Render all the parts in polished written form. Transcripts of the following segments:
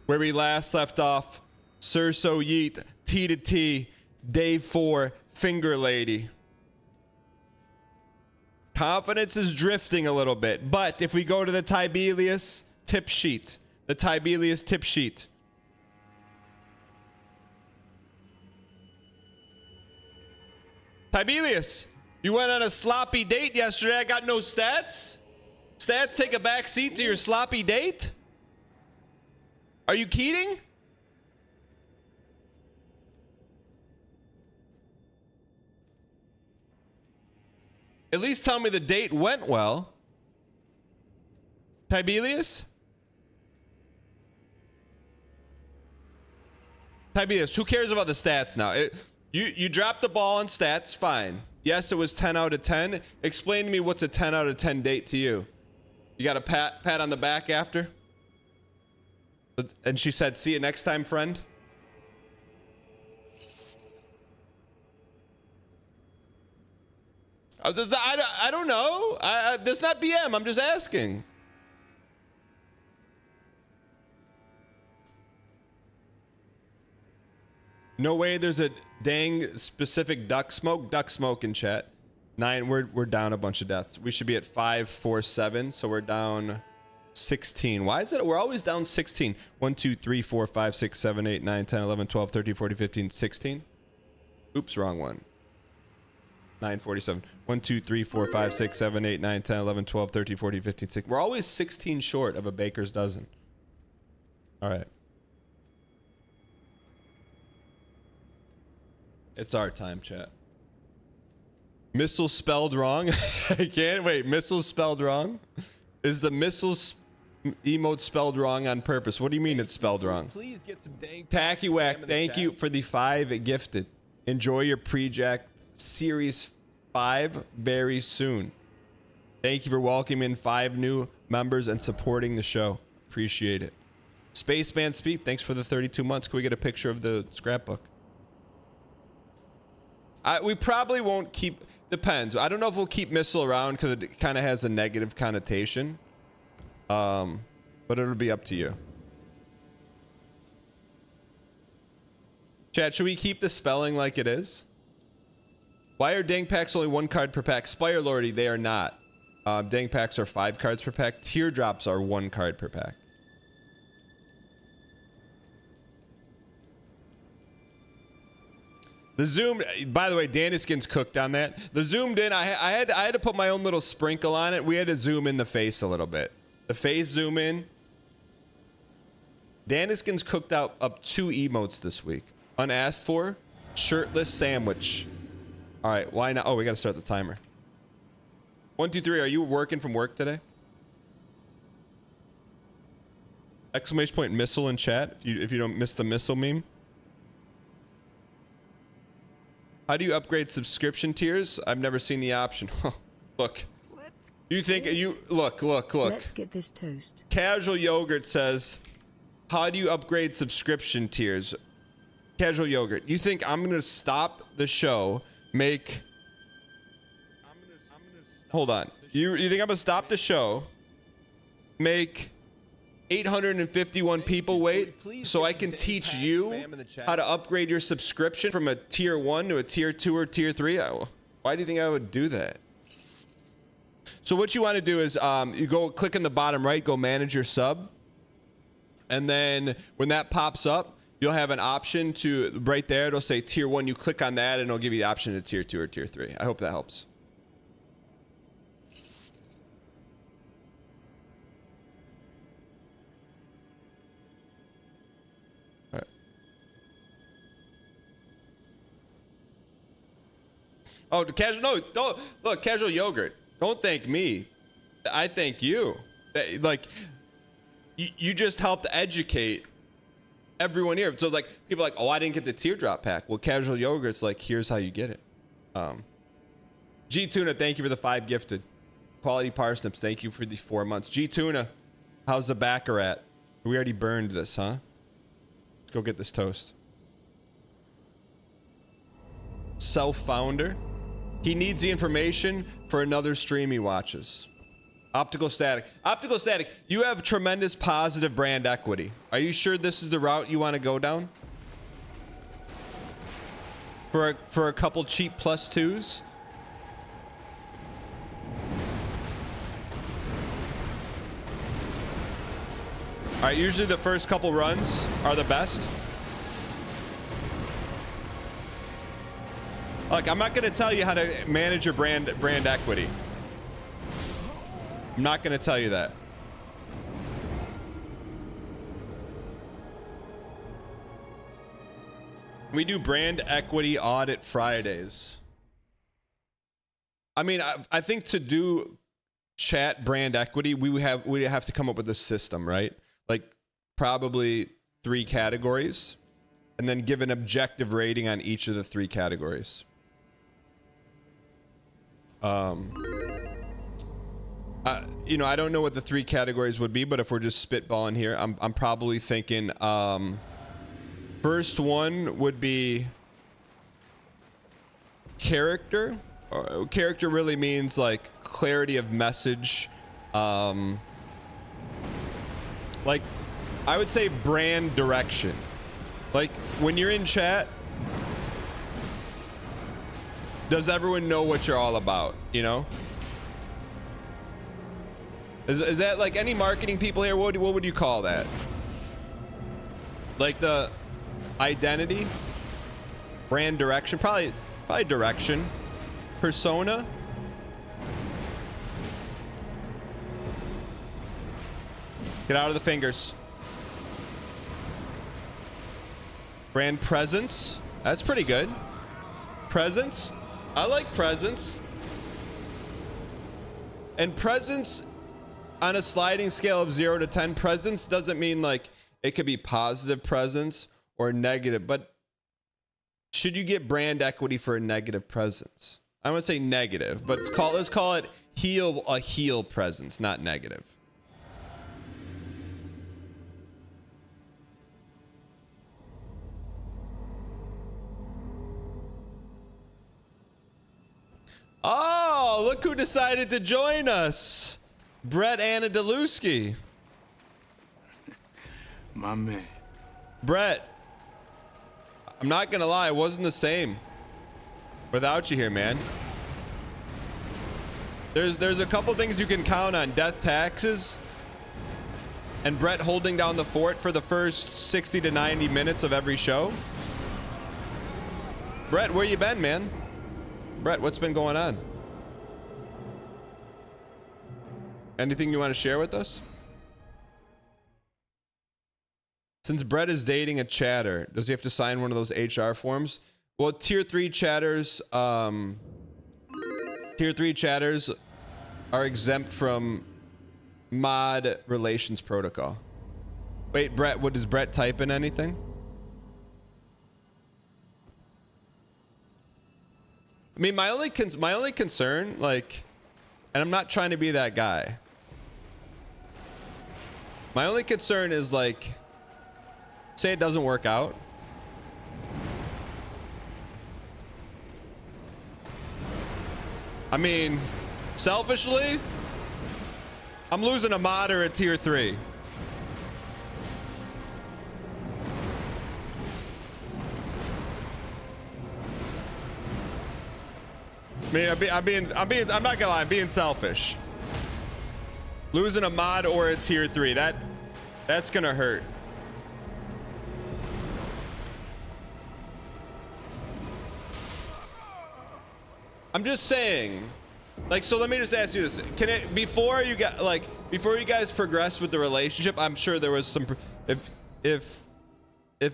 where we last left off. Sir So Yeet, T to T, day 4, Finger Lady. Confidence is drifting a little bit, but if we go to the Tibelius tip sheet, Tibelius, you went on a sloppy date yesterday. I got no stats. Stats take a back seat to your sloppy date? Are you kidding? At least tell me the date went well. Tibelius? Tibelius, who cares about the stats now? You dropped the ball on stats, fine. Yes, it was 10 out of 10. Explain to me what's a 10 out of 10 date to you. You got a pat on the back after? And she said, see you next time, friend. I don't know. That's not BM. I'm just asking. No way there's a dang specific duck smoke in chat. 9, we're down a bunch of deaths. We should be at 5, 4, 7, so we're down 16. Why is it we're always down 16? 1, 2, 3, 4, 5, 6, 7, 8, 9, 10, 11, 12, 13, 14, 15, 16. Oops, wrong one. 947. 1, 2, 3, 4, 5, 6, 7, 8, 9, 10, 11, 12, 13, 14, 15, 16. We're always 16 short of a baker's dozen. All right. It's our time, chat. Missile spelled wrong? I can't wait. Missile spelled wrong? Is the missile emote spelled wrong on purpose? What do you mean it's spelled wrong? Please get some dang Tacky Whack, thank you for the 5 gifted. Enjoy your pre-jack series 5 very soon. Thank you for welcoming 5 new members and supporting the show. Appreciate it. Spaceman Speed, thanks for the 32 months. Can we get a picture of the scrapbook? We probably won't keep, depends. I don't know if we'll keep Missile around because it kind of has a negative connotation. But it'll be up to you. Chat, should we keep the spelling like it is? Why are dang packs only 1 card per pack? Spire Lordy, they are not. Dang packs are 5 cards per pack. Teardrops are 1 card per pack. The zoom, by the way, Daniskin's cooked on that. The zoomed in, I had to put my own little sprinkle on it. We had to zoom in the face a little bit. The face zoom in. Daniskin's cooked up 2 emotes this week. Unasked for, shirtless sandwich. All right, why not? Oh, we got to start the timer. 1, 2, 3. Are you working from work today? Exclamation point missile in chat if you don't miss the missile meme. How do you upgrade subscription tiers? I've never seen the option. Look. You think you look. Let's get this toast. Casual Yogurt says, how do you upgrade subscription tiers? Casual Yogurt, you think I'm gonna stop the show, hold on. You think I'm gonna stop the show, make 851 people wait so I can teach you how to upgrade your subscription from a tier 1 to a tier 2 or tier 3? Why do you think I would do that? So what you want to do is you go click in the bottom right, go manage your sub. And then when that pops up, you'll have an option to right there. It'll say tier 1. You click on that and it'll give you the option to tier 2 or tier 3. I hope that helps. Oh, casual, no, don't look, Casual Yogurt. Don't thank me. I thank you. Like, you just helped educate everyone here. So it's like, people are like, oh, I didn't get the teardrop pack. Well, Casual Yogurt's like, here's how you get it. G Tuna, thank you for the 5 gifted. Quality Parsnips, thank you for the 4 months. G Tuna, how's the Baccarat? We already burned this, huh? Let's go get this toast. Self-founder. He needs the information for another stream he watches. Optical static. Optical static, you have tremendous positive brand equity. Are you sure this is the route you want to go down? For a couple cheap plus twos? All right, usually the first couple runs are the best. Look, I'm not going to tell you how to manage your brand equity. I'm not going to tell you that. We do brand equity audit Fridays. I mean, I think to do chat brand equity, we have to come up with a system, right? Like probably 3 categories, and then give an objective rating on each of the 3 categories. You know, I don't know what the 3 categories would be, but if we're just spitballing here, I'm probably thinking first one would be character. Character really means like clarity of message. Like I would say brand direction. Like when you're in chat, does everyone know what you're all about, you know? Is that like any marketing people here? What would you call that? Like the identity, brand direction, probably direction, persona. Get out of the fingers. Brand presence. That's pretty good. Presence. I like presence. And presence on a sliding scale of 0 to 10, presence doesn't mean like it could be positive presence or negative, but should you get brand equity for a negative presence? I would say negative, but let's call it a heel presence, not negative. Oh, look who decided to join us. Brett Anadeluski. My man. Brett, I'm not gonna lie, it wasn't the same without you here, man. There's a couple things you can count on. Death taxes and Brett holding down the fort for the first 60 to 90 minutes of every show. Brett, where you been, man? Brett, what's been going on? Anything you want to share with us? Since Brett is dating a chatter, does he have to sign one of those HR forms? Well, tier 3 chatters are exempt from mod relations protocol. Wait, Brett, what does Brett type in anything? I mean, my only concern, like, and I'm not trying to be that guy. My only concern is like, say it doesn't work out. I mean, selfishly, I'm losing a mod or a tier 3. I mean, I'm not gonna lie, I'm being selfish. Losing a mod or a tier 3, that's gonna hurt. I'm just saying, like, so let me just ask you this: can it before you guys progress with the relationship? I'm sure there was some. If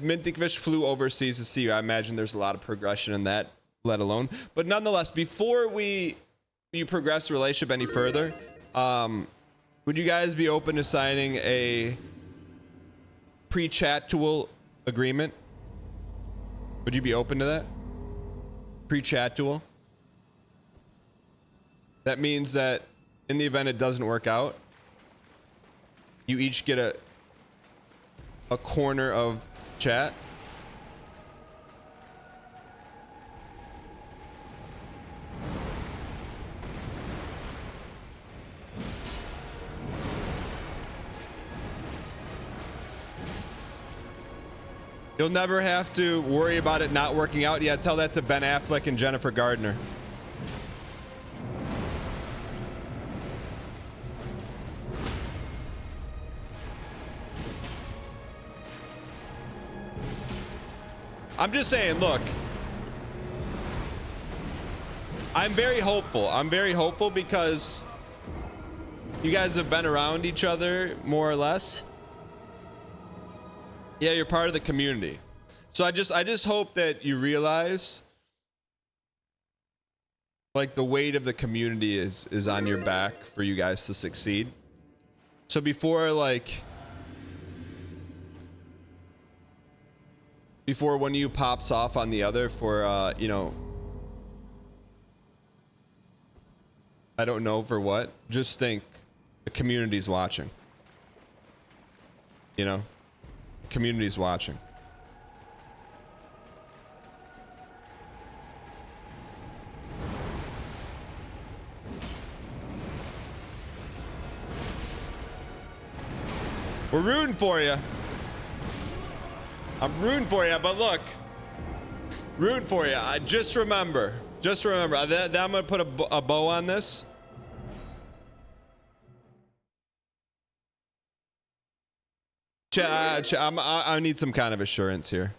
Minting Fish flew overseas to see you, I imagine there's a lot of progression in that. Let alone, but nonetheless, before you progress the relationship any further, would you guys be open to signing a pre-chat tool agreement? Would you be open to that? Pre-chat tool. That means that in the event it doesn't work out, you each get a corner of chat. You'll never have to worry about it not working out. Yeah, tell that to Ben Affleck and Jennifer Gardner. I'm just saying, look. I'm very hopeful. I'm very hopeful because you guys have been around each other more or less. Yeah, you're part of the community. So I just hope that you realize like the weight of the community is on your back for you guys to succeed. So before one of you pops off on the other for you know, I don't know for what, just think the community's watching. You know? Community's watching. We're rooting for you. I'm rooting for you, but look, rooting for you. Just remember that I'm gonna put a bow on this. I need some kind of assurance here.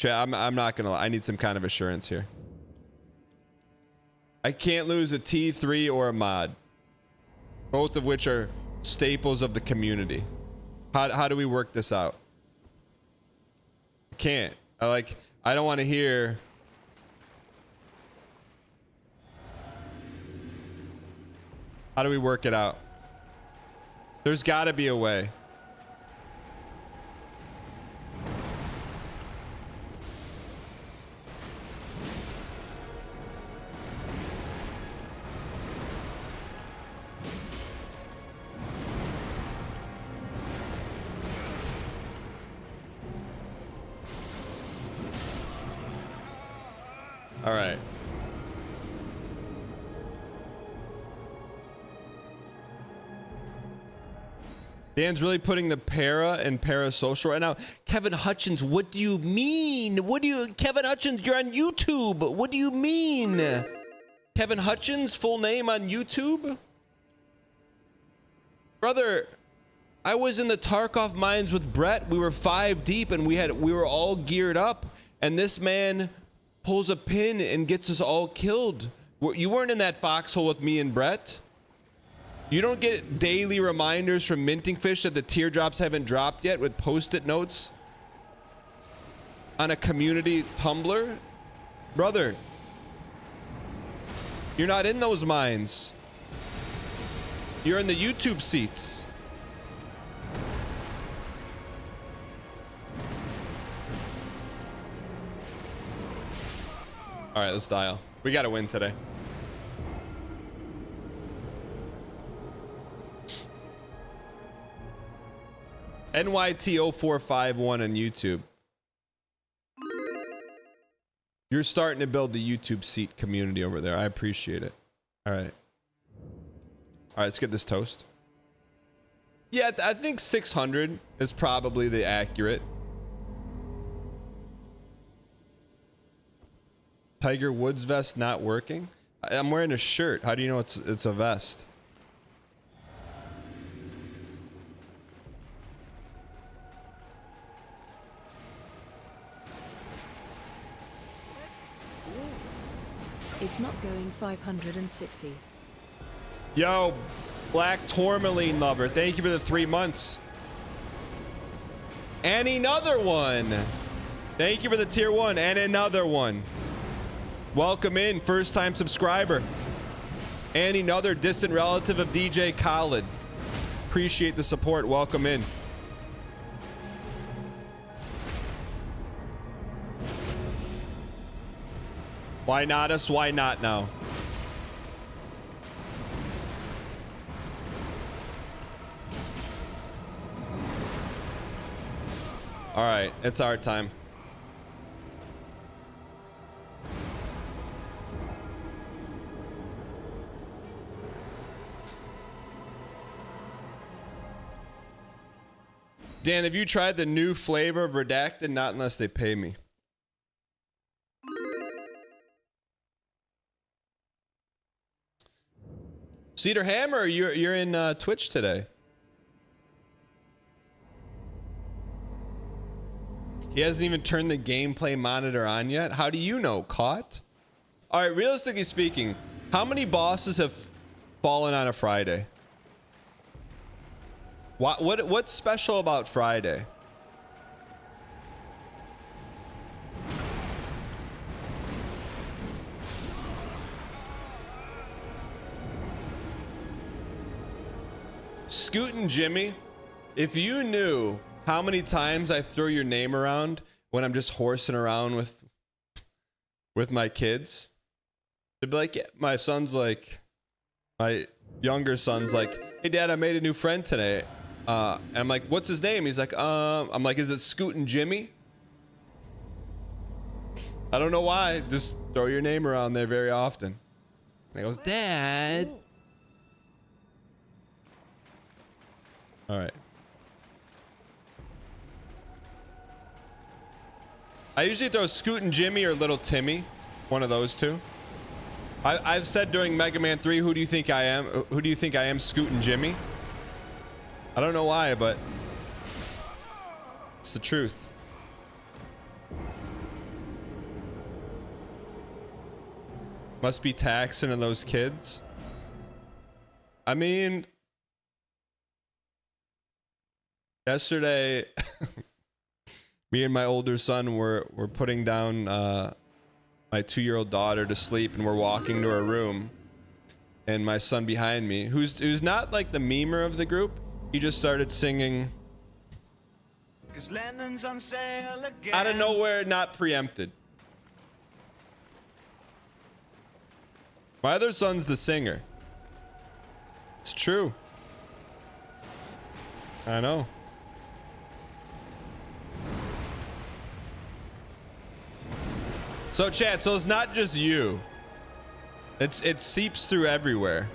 I'm not gonna lie. I need some kind of assurance here. I can't lose a T3 or a mod, both of which are staples of the community. How do we work this out? I can't. I don't want to hear. How do we work it out? There's got to be a way. All right. Dan's really putting the para and parasocial right now. Kevin Hutchins, what do you mean? Kevin Hutchins, you're on YouTube. What do you mean? Kevin Hutchins, full name on YouTube? Brother, I was in the Tarkov mines with Brett. We were 5 deep and we were all geared up. And this man pulls a pin and gets us all killed. You weren't in that foxhole with me and Brett. You don't get daily reminders from Minting Fish that the teardrops haven't dropped yet with post-it notes on a community Tumblr. Brother, you're not in those mines. You're in the YouTube seats. All right, let's dial. We got to win today. NYT0451 on YouTube. You're starting to build the YouTube seat community over there. I appreciate it. All right. All right, let's get this toast. Yeah, I think 600 is probably the accurate. Tiger Woods vest not working? I'm wearing a shirt. How do you know it's a vest? It's not going 560. Yo, Black Tourmaline Lover, thank you for the 3 months. And another one. Thank you for the tier 1 and another one. Welcome in, first time subscriber. And another distant relative of DJ Khaled. Appreciate the support. Welcome in. Why not us? Why not now? All right, it's our time. Dan, have you tried the new flavor of Redacted? Not unless they pay me. Cedar Hammer, you're in Twitch today. He hasn't even turned the gameplay monitor on yet. How do you know, Caught? All right, realistically speaking, how many bosses have fallen on a Friday? What's special about Friday? Scootin' Jimmy, if you knew how many times I throw your name around when I'm just horsing around with my kids, they'd be like, yeah, my younger son's like, hey dad, I made a new friend today. And I'm like, what's his name? He's like, I'm like, is it Scootin' Jimmy? I don't know why. Just throw your name around there very often. And he goes, Dad. All right. I usually throw Scootin' Jimmy or Little Timmy. One of those two. I've said during Mega Man 3, who do you think I am? Who do you think I am, Scootin' Jimmy? I don't know why, but it's the truth. Must be taxing on those kids. I mean, yesterday, me and my older son were putting down my 2-year-old daughter to sleep, and we're walking to her room, and my son behind me, who's not like the memer of the group, he just started singing out of nowhere, not preempted. My other son's the singer. It's true. I know. So chat, so it's not just you. It seeps through everywhere.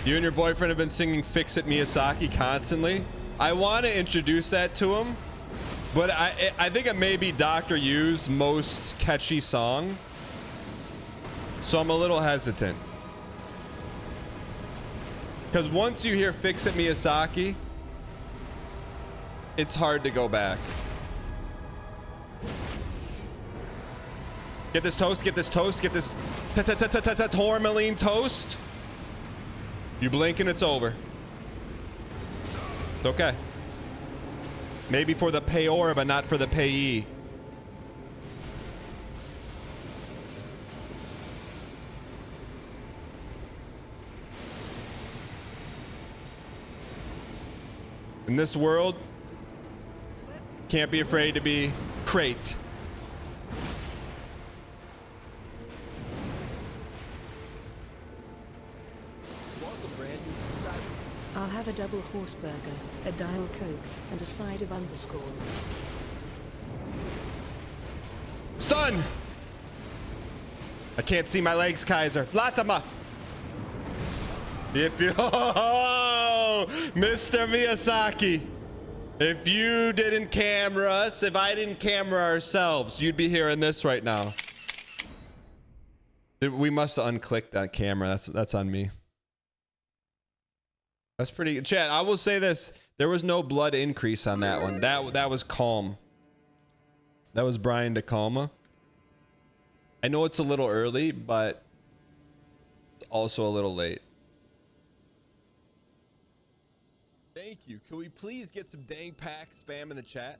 You and your boyfriend have been singing Fix It Miyazaki constantly. I want to introduce that to him, but I think it may be Dr. Yu's most catchy song, so I'm a little hesitant. Because once you hear Fix It Miyazaki, it's hard to go back. Get this toast, get this toast, get this tourmaline toast. You blink and it's over. It's okay. Maybe for the payor, but not for the payee. In this world, can't be afraid to be crate. I'll have a double horse burger, a Dial Coke, and a side of underscore. Stun! I can't see my legs, Kaiser. Latama! If you... Oh, Mr. Miyazaki. If you didn't camera us, if I didn't camera ourselves, you'd be hearing this right now. We must have unclicked that camera. That's on me. That's pretty good. Chat, I will say this. There was no blood increase on that one. That was calm. That was Brian DeCalma. I know it's a little early, but also a little late. Thank you. Can we please get some dang pack spam in the chat?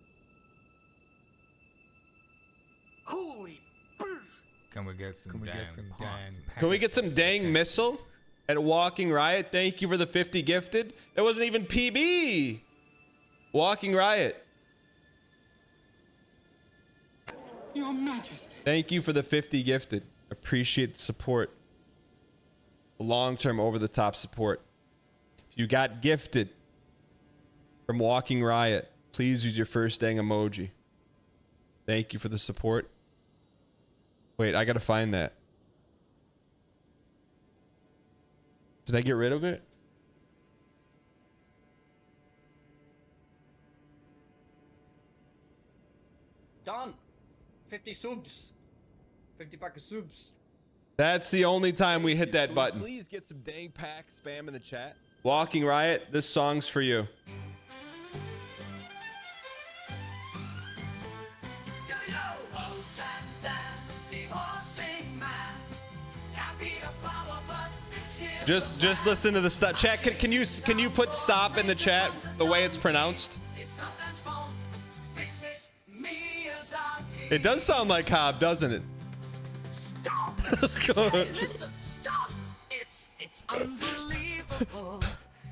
Holy burst! Can we get some dang Can we get some dang missile? At Walking Riot, thank you for the 50 gifted. It wasn't even PB. Walking Riot. Your Majesty. Thank you for the 50 gifted. Appreciate the support. Long-term over-the-top support. If you got gifted From Walking Riot. Please use your first dang emoji. Thank you for the support. Wait, I gotta find that. Did I get rid of it? Done. 50 subs. 50 pack of subs. That's the only time we hit that button. Please get some dang pack spam in the chat. Walking Riot, this song's for you. Just listen to the stuff. Chat, can you put stop in the chat the way it's pronounced? It does sound like Cobb, doesn't it? Stop! Hey, listen, stop! It's unbelievable.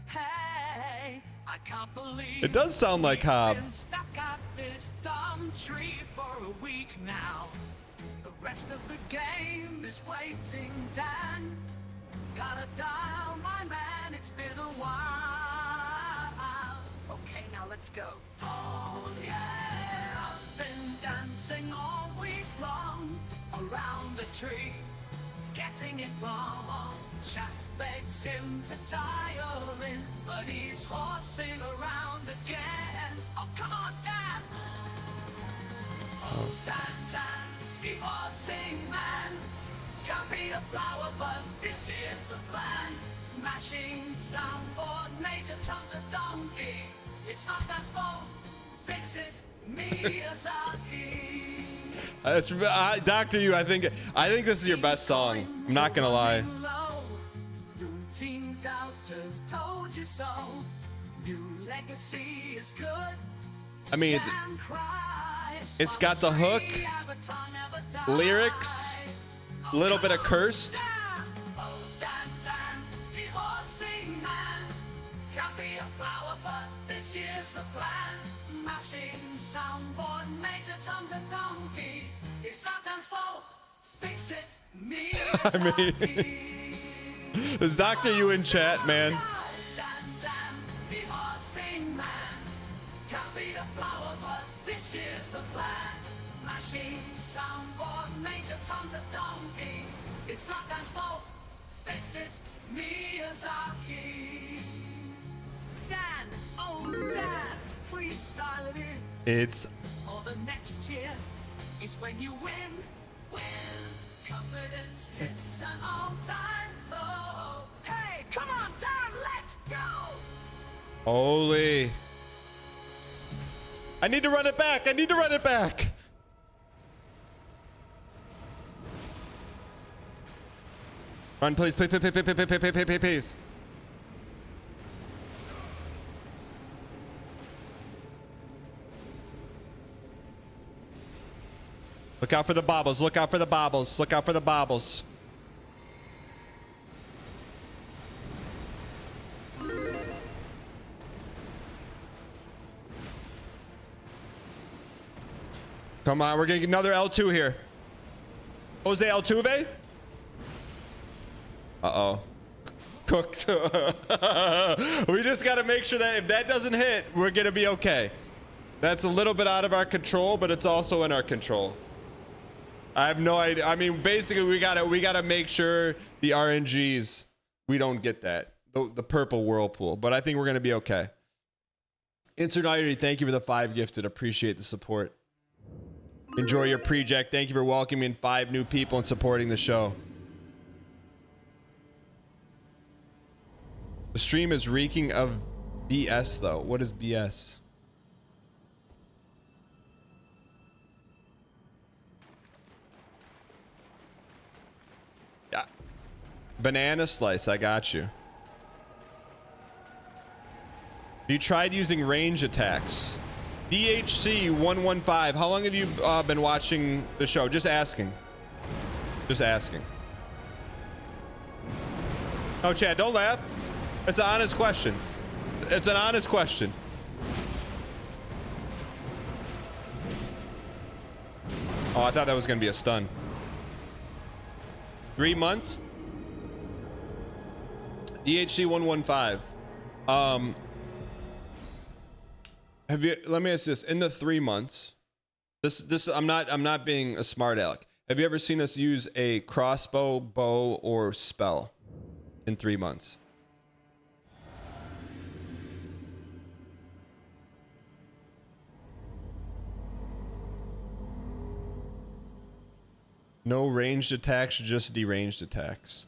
Hey, I can't believe It does sound like Cobb. been stuck at this dumb tree for a week now. The rest of the game is waiting, Dan. Gotta dial my man, it's been a while. Okay, now let's go. Oh yeah, I've been dancing all week long around the tree, getting it wrong. Chat begs him to dial in, but he's horsing around again. Oh, come on, Dan! Oh, Dan, the horsing man. Can't be a flower, but this is the plan. Mashing soundboard, Major Tom's a donkey. It's not Dan's fault. This is Miyazaki. It's Dr. You. I think this is your best song. I'm not gonna lie. Routine doubters told you so. New legacy is good. I mean, it's got the hook, lyrics, a little bit of cursed. Soundboard, Major Tom's a donkey. It's not Dan's fault. Fix it, me. I mean, is Dr. You in chat, man? The horsing man. Can't be the flower, but this is the plan. Machine soundboard, Major Tom's a donkey. It's not Dan's fault. Fix it, Miyazaki. Dan, oh Dan, please style it in. It's Or the next year is when you win. Confidence hits an all-time low. Hey, come on, Dan, let's go. holy. I need to run it back. I need to run it back. Run, please, please, please, please, please, please, please, please, please. Look out for the bobbles. Look out for the bobbles. Look out for the bobbles. Come on, we're getting another L2 here. Jose Altuve? Uh-oh. Cooked. We just got to make sure that if that doesn't hit, we're going to be okay. That's a little bit out of our control, but it's also in our control. I have no idea. I mean, basically, we gotta make sure the RNGs, we don't get that. The purple whirlpool. But I think we're gonna be okay. Insert Irony, thank you for the 5 gifted. Appreciate the support. Enjoy your pre-jack. Thank you for welcoming 5 new people and supporting the show. The stream is reeking of BS though. What is BS? Yeah. Banana slice, I got you. You tried using range attacks. DHC 115. How long have you been watching the show? Just asking. Just asking. No, Chad, don't laugh. It's an honest question. It's an honest question. Oh, I thought that was going to be a stun. 3 months? DHC 115. Have you? Let me ask this: in the 3 months, I'm not being a smart aleck. Have you ever seen us use a crossbow, bow, or spell in 3 months? No ranged attacks, just deranged attacks.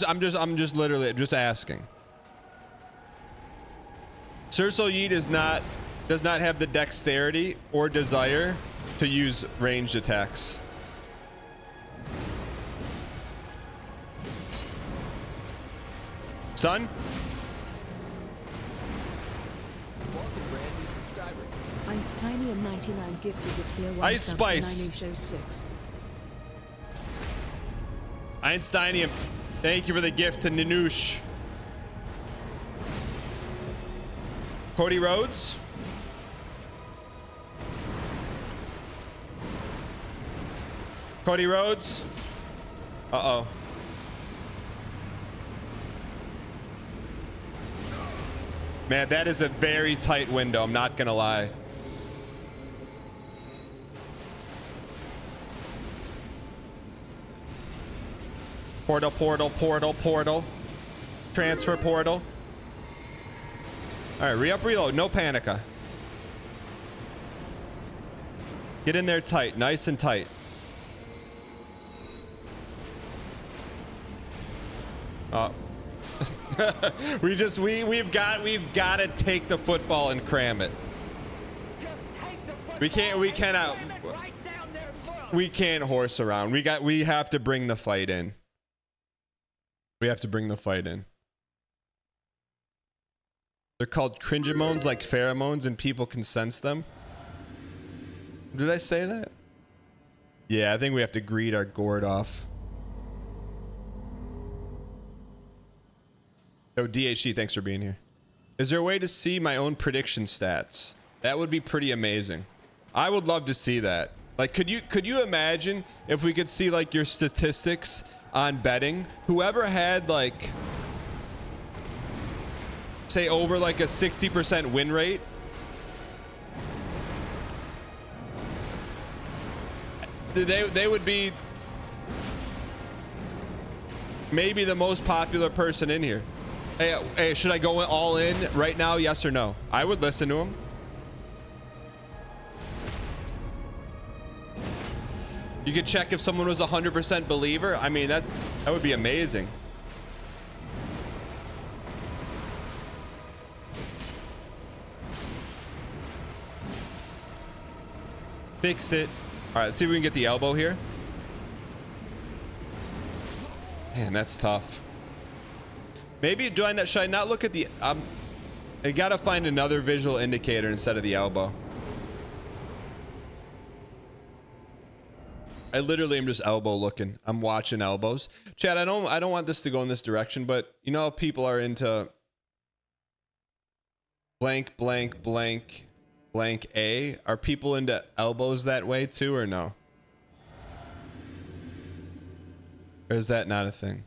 I'm just literally just asking. Sir Soyid does not have the dexterity or desire to use ranged attacks. Son? Einsteinium99 gifted the tier 1 Ice sub Spice. to Show 6. Einsteinium, thank you for the gift to Ninoosh. Cody Rhodes. Cody Rhodes. Uh-oh. Man, that is a very tight window, I'm not gonna lie. Portal, portal, portal, portal. Transfer portal. All right, re-up, reload. No panica. Get in there tight, nice and tight. We've got to take the football and cram it. We can't horse around. We have to bring the fight in. We have to bring the fight in. They're called cringemones, like pheromones, and people can sense them. Did I say that? Yeah, I think we have to greet our gourd off. Yo, DHC, thanks for being here. Is there a way to see my own prediction stats? That would be pretty amazing. I would love to see that. Like, could you imagine if we could see like your statistics on betting? Whoever had like, say, over like a 60% win rate, they would be maybe the most popular person in here. Hey, should I go all in right now? Yes or no? I would listen to him. You could check if someone was 100% believer. I mean, that would be amazing. Fix it. All right, let's see if we can get the elbow here. Man, that's tough. Maybe should I not look at the? I gotta find another visual indicator instead of the elbow. I literally am just elbow looking. I'm watching elbows. Chad, I don't want this to go in this direction, but you know how people are into blank, blank, blank, blank A? Are people into elbows that way too, or no? Or is that not a thing?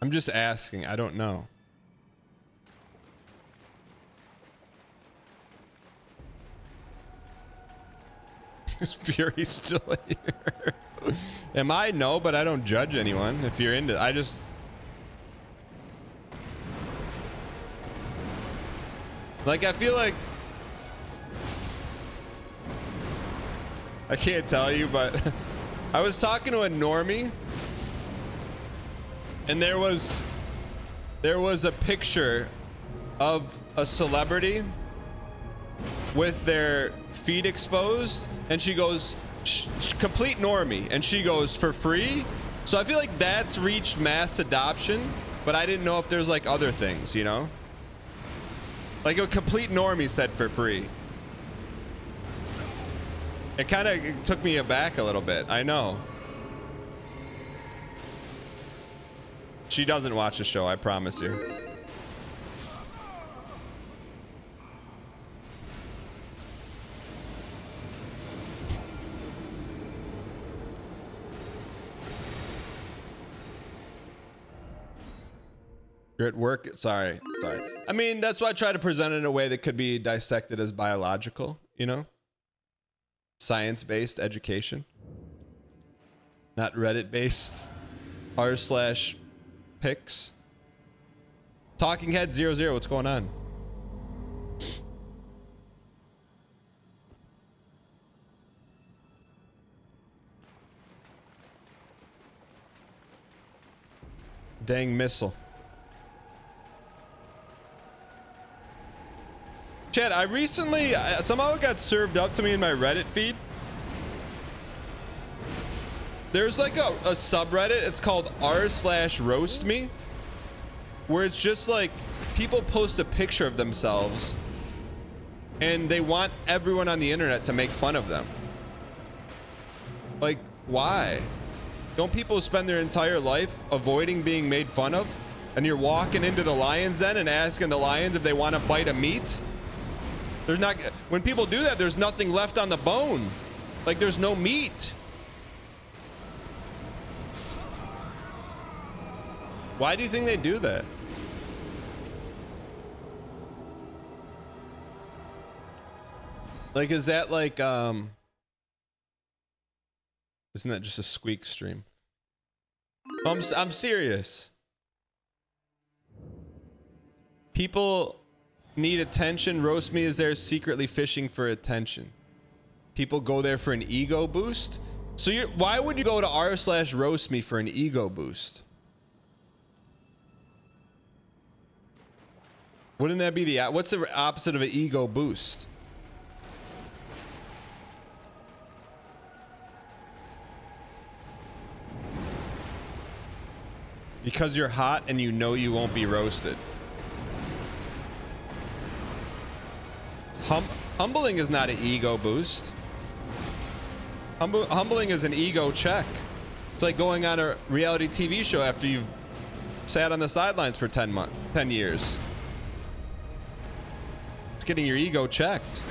I'm just asking. I don't know. Is Fury still here? Am I? No, but I don't judge anyone. If you're into, I just. Like, I feel like. I can't tell you, but I was talking to a normie. And there was a picture of a celebrity with their feet exposed, and she goes, complete normie, and she goes, for free? So I feel like that's reached mass adoption, but I didn't know if there's like other things, you know? Like a complete normie said for free. It kind of took me aback a little bit, I know. She doesn't watch the show, I promise you. You're at work. Sorry. I mean, that's why I try to present it in a way that could be dissected as biological, you know? Science-based education. Not Reddit-based r/pics. Talking Head 00, what's going on? Dang missile. Chad, I recently, somehow it got served up to me in my Reddit feed. There's like a subreddit, it's called r/roast me, where it's just like people post a picture of themselves and they want everyone on the internet to make fun of them. Like, why? Don't people spend their entire life avoiding being made fun of? And you're walking into the lion's den and asking the lions if they want a bite of meat? There's not, when people do that, there's nothing left on the bone. Like, there's no meat. Why do you think they do that? Like, is that like, isn't that just a squeak stream? I'm serious. People need attention. Roast Me is there secretly fishing for attention. People go there for an ego boost. So why would you go to r/roast me for an ego boost? Wouldn't that be what's the opposite of an ego boost? Because you're hot and you know you won't be roasted. Humbling is not an ego boost. Humbling is an ego check. It's like going on a reality TV show after you've sat on the sidelines for 10 years. It's getting your ego checked.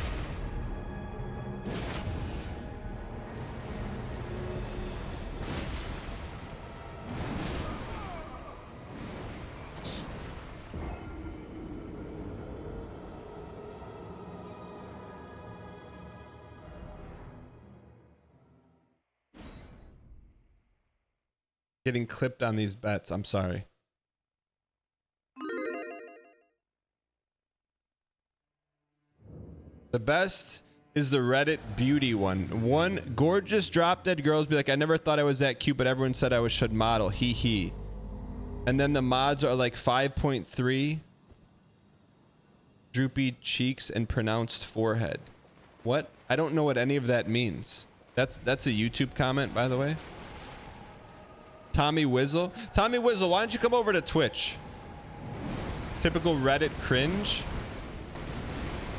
Getting clipped on these bets. I'm sorry. The best is the Reddit beauty one. One gorgeous drop dead girls be like, I never thought I was that cute, but everyone said I should model. Hee hee. And then the mods are like 5.3. Droopy cheeks and pronounced forehead. What? I don't know what any of that means. That's a YouTube comment, by the way. Tommy Wizzle. Tommy Wizzle, why don't you come over to Twitch? Typical Reddit cringe.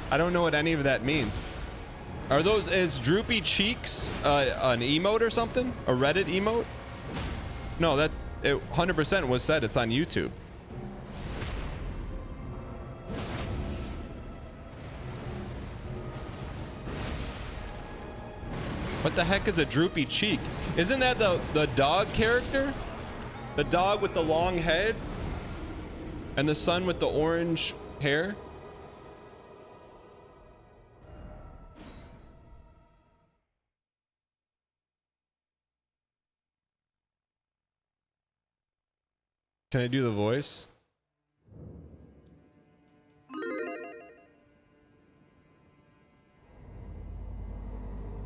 I don't know what any of that means. Are those, is droopy cheeks an emote or something? A Reddit emote? No, that it 100% was said it's on YouTube. What the heck is a droopy cheek? Isn't that the dog character? The dog with the long head? And the son with the orange hair? Can I do the voice?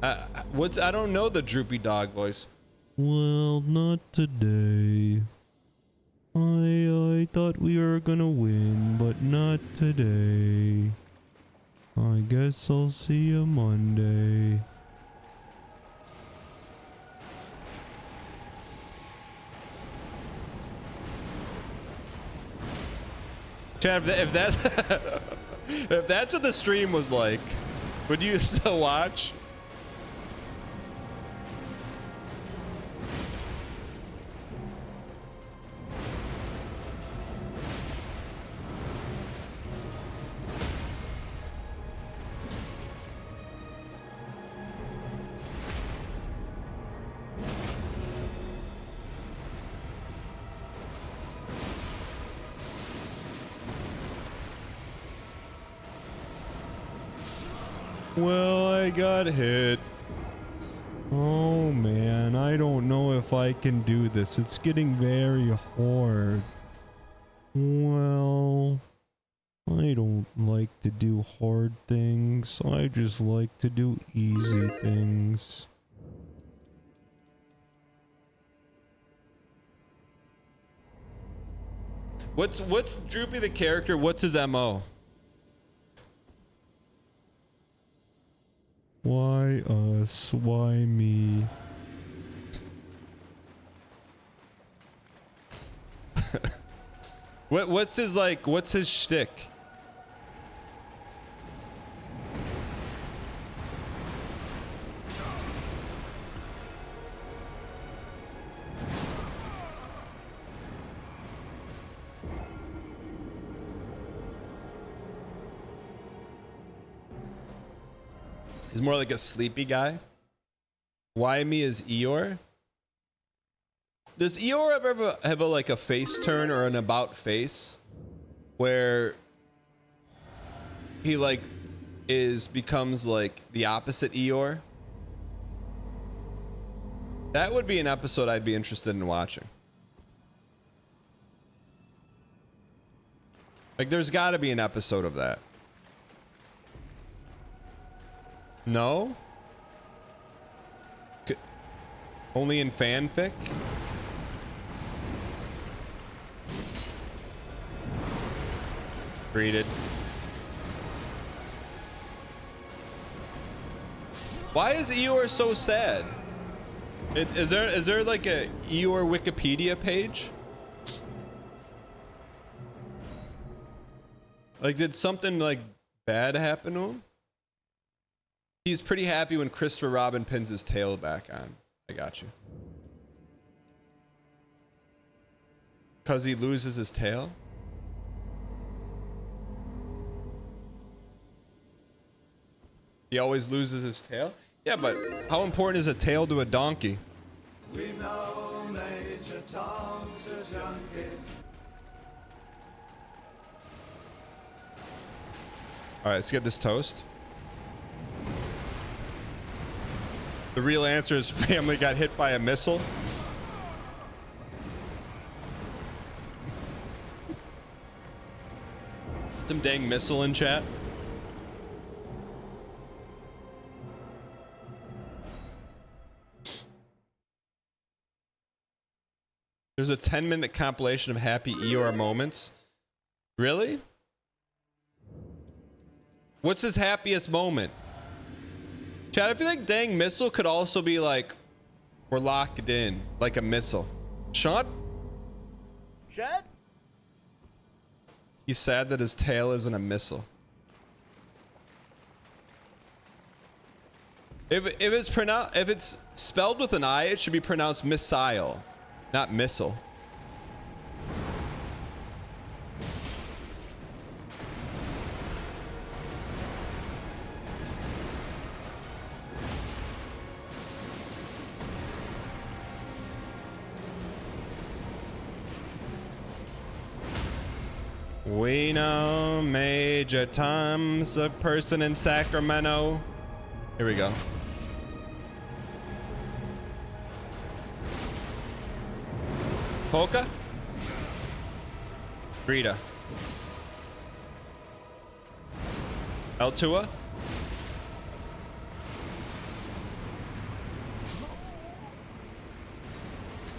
I don't know the droopy dog voice. Well, not today. I thought we were gonna win, but not today. I guess I'll see you Monday. Chad, if that if that's what the stream was like, would you still watch? Well, I got hit. Oh man, I don't know if I can do this. It's getting very hard. Well, I don't like to do hard things. I just like to do easy things. What's Droopy the character? What's his MO? Why us? Why me? What's his like? What's his shtick? He's more like a sleepy guy. Why me is Eeyore? Does Eeyore ever have a like a face turn or an about face where he like becomes like the opposite Eeyore? That would be an episode I'd be interested in watching. Like there's got to be an episode of that. No? Only in fanfic? Greeted. Why is Eeyore so sad? Is there like a Eeyore Wikipedia page? Like did something like bad happen to him? He's pretty happy when Christopher Robin pins his tail back on. I got you. Cause he loses his tail? He always loses his tail? Yeah, but how important is a tail to a donkey? We know Major Tom's a junkie. Alright, let's get this toast. The real answer is family got hit by a missile. Some dang missile in chat. There's a 10-minute compilation of happy Eeyore moments. Really? What's his happiest moment? Chad, I feel like dang missile could also be like, we're locked in, like a missile. Sean? Chad? He's sad that his tail isn't a missile. If it's spelled with an I, it should be pronounced missile, not missile. We know Major Tom's a person in Sacramento. Here we go. Polka? Rita. Altua?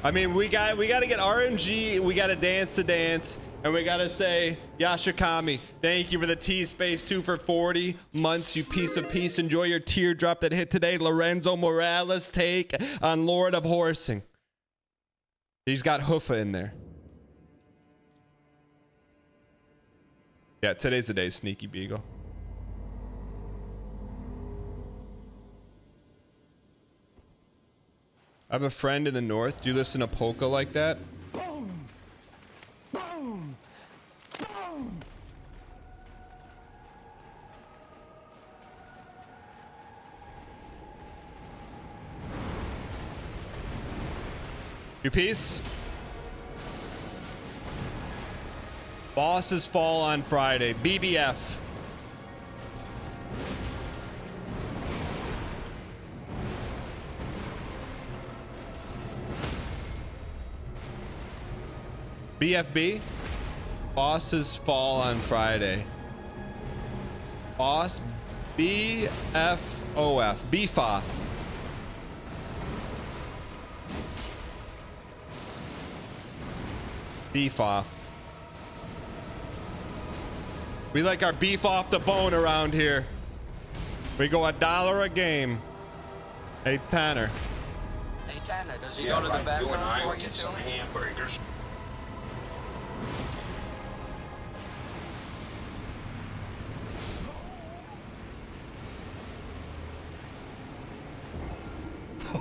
I mean, we got to get RNG, we got to dance the dance, and we got to say, Yashikami, thank you for the T-Space 2 for 40 months, you piece of peace. Enjoy your teardrop that hit today. Lorenzo Morales take on Lord of Horsing. He's got Hoofa in there. Yeah, today's the day, Sneaky Beagle. I have a friend in the north. Do you listen to polka like that? Boom! Boom! Boom! You peace? Bosses fall on Friday. BBF. BFB. Bosses fall on Friday. Boss BFOF. BFOF. Beef off. We like our beef off the bone around here. We go $1 a game. Hey Tanner. Hey Tanner, does he go to the bathroom before you kill him? Hamburgers.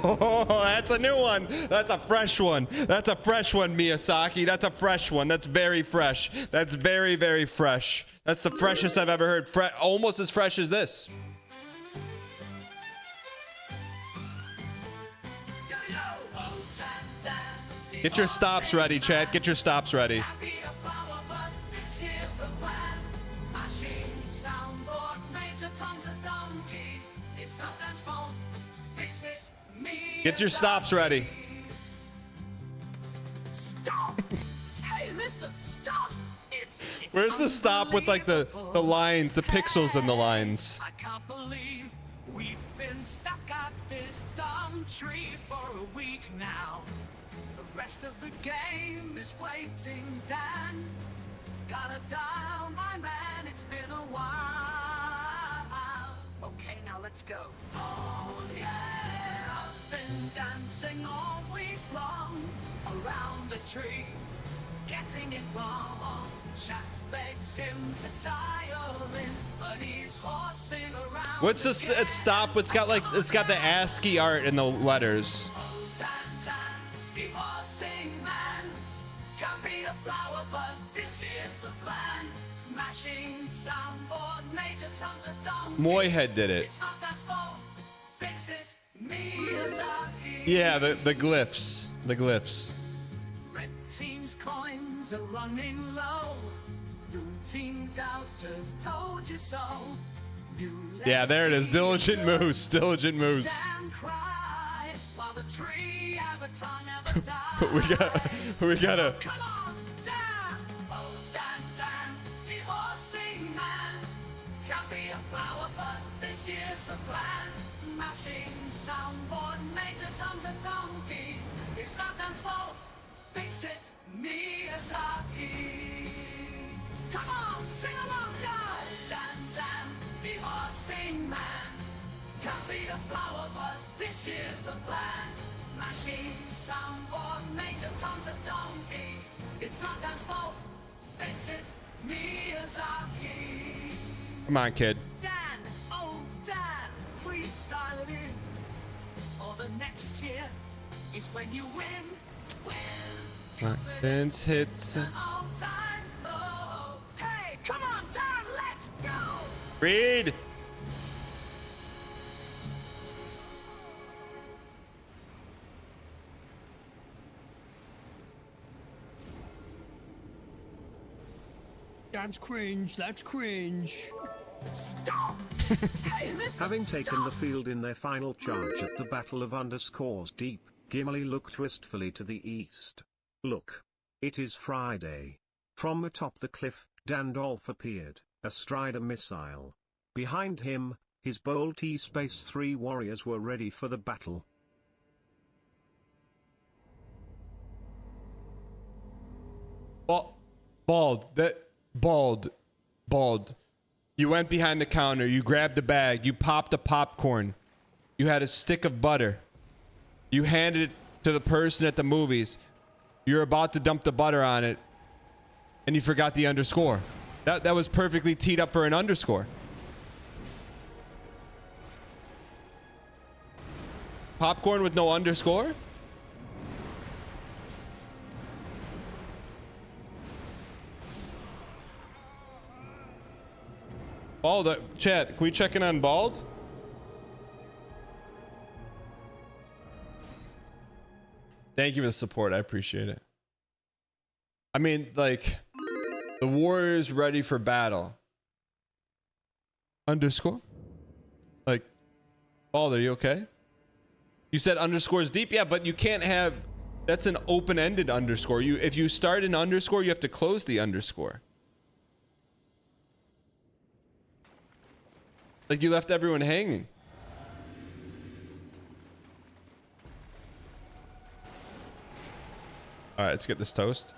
Oh, that's a new one. That's a fresh one. That's a fresh one, Miyazaki. That's a fresh one. That's very fresh. That's very, very fresh. That's the freshest I've ever heard. Almost as fresh as this. Get your stops ready, chat. Get your stops ready. Get your stops ready. Stop. Hey, listen, stop. Where's the stop with like the lines, the pixels in the lines? I can't believe we've been stuck at this dumb tree for a week now. The rest of the game is waiting, Dan. Gotta dial my man, it's been a while. Okay, now let's go. Oh yeah, I've been dancing all week long around the tree, getting it wrong. Chat begs him to dial in, but he's horsing around. What's this stop? It's got the ASCII art in the letters. Oh, Dan, Dan, the horsing man. Can't be a flower, but this is the plan. Mashing soundboard, Major Tom's a donkey. Moyhead did it. It's not Dan's fault. This is Miyazaki. Yeah, the glyphs. The glyphs. Red team's coins are running low. Blue team doubters told you so. Yeah, there it is. Diligent Moose. Diligent Moose. Dan cries while the tree avatar never dies. we gotta. Come on, Dan. Oh, Dan, Dan, the horsing man. Can't be a flower, but this year's the plan. Mashing soundboard, Major Tom's a donkey. It's not Dan's fault. Fix it, Miyazaki. Come on, sing along, guys. Dan, Dan, the horsing man. Can't be a flower, but this year's the plan. Mashing soundboard, Major Tom's a donkey. It's not Dan's fault. Fix it, Miyazaki. Come on, kid. Dan, oh Dan, please style it in. Or the next year is when you win. Win. Vince hits. All time low. Hey, come on, Dan, let's go. Read. That's cringe. That's cringe. Stop. Hey, listen. Having taken the field in their final charge at the Battle of Underscores Deep, Gimli looked wistfully to the east. Look. It is Friday. From atop the cliff, Dandolf appeared, astride a missile. Behind him, his bold T-Space 3 warriors were ready for the battle. Bald. You went behind the counter, you grabbed a bag, you popped a popcorn. You had a stick of butter. You handed it to the person at the movies. You're about to dump the butter on it, and you forgot the underscore. That was perfectly teed up for an underscore. Popcorn with no underscore? Bald, chat, can we check in on Bald? Thank you for the support. I appreciate it. I mean, like, the warrior's ready for battle. Underscore? Like, Bald, are you okay? You said underscores deep? Yeah, but you can't have That's an open-ended underscore. If you start an underscore, you have to close the underscore. Like you left everyone hanging. All right, let's get this toast.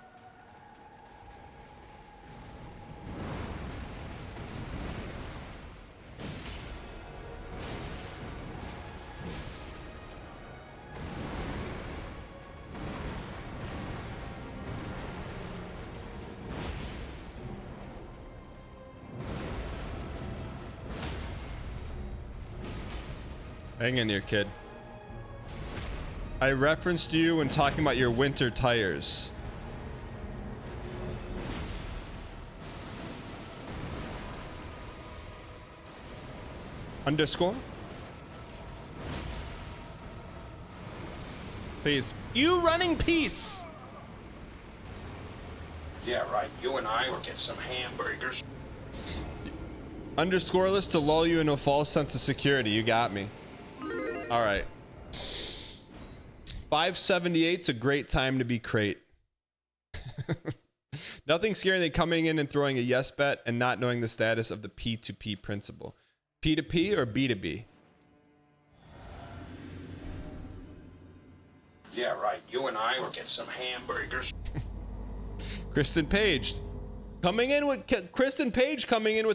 Hang in here, kid. I referenced you when talking about your winter tires. Underscore? Please. You running peace. Yeah, right. You and I will get some hamburgers. Underscoreless to lull you into a false sense of security. You got me. All right. 578's a great time to be crate. Nothing scarier than coming in and throwing a yes bet and not knowing the status of the P2P principle. P2P or B2B? Yeah, right. You and I will get some hamburgers. Kristen Page coming in with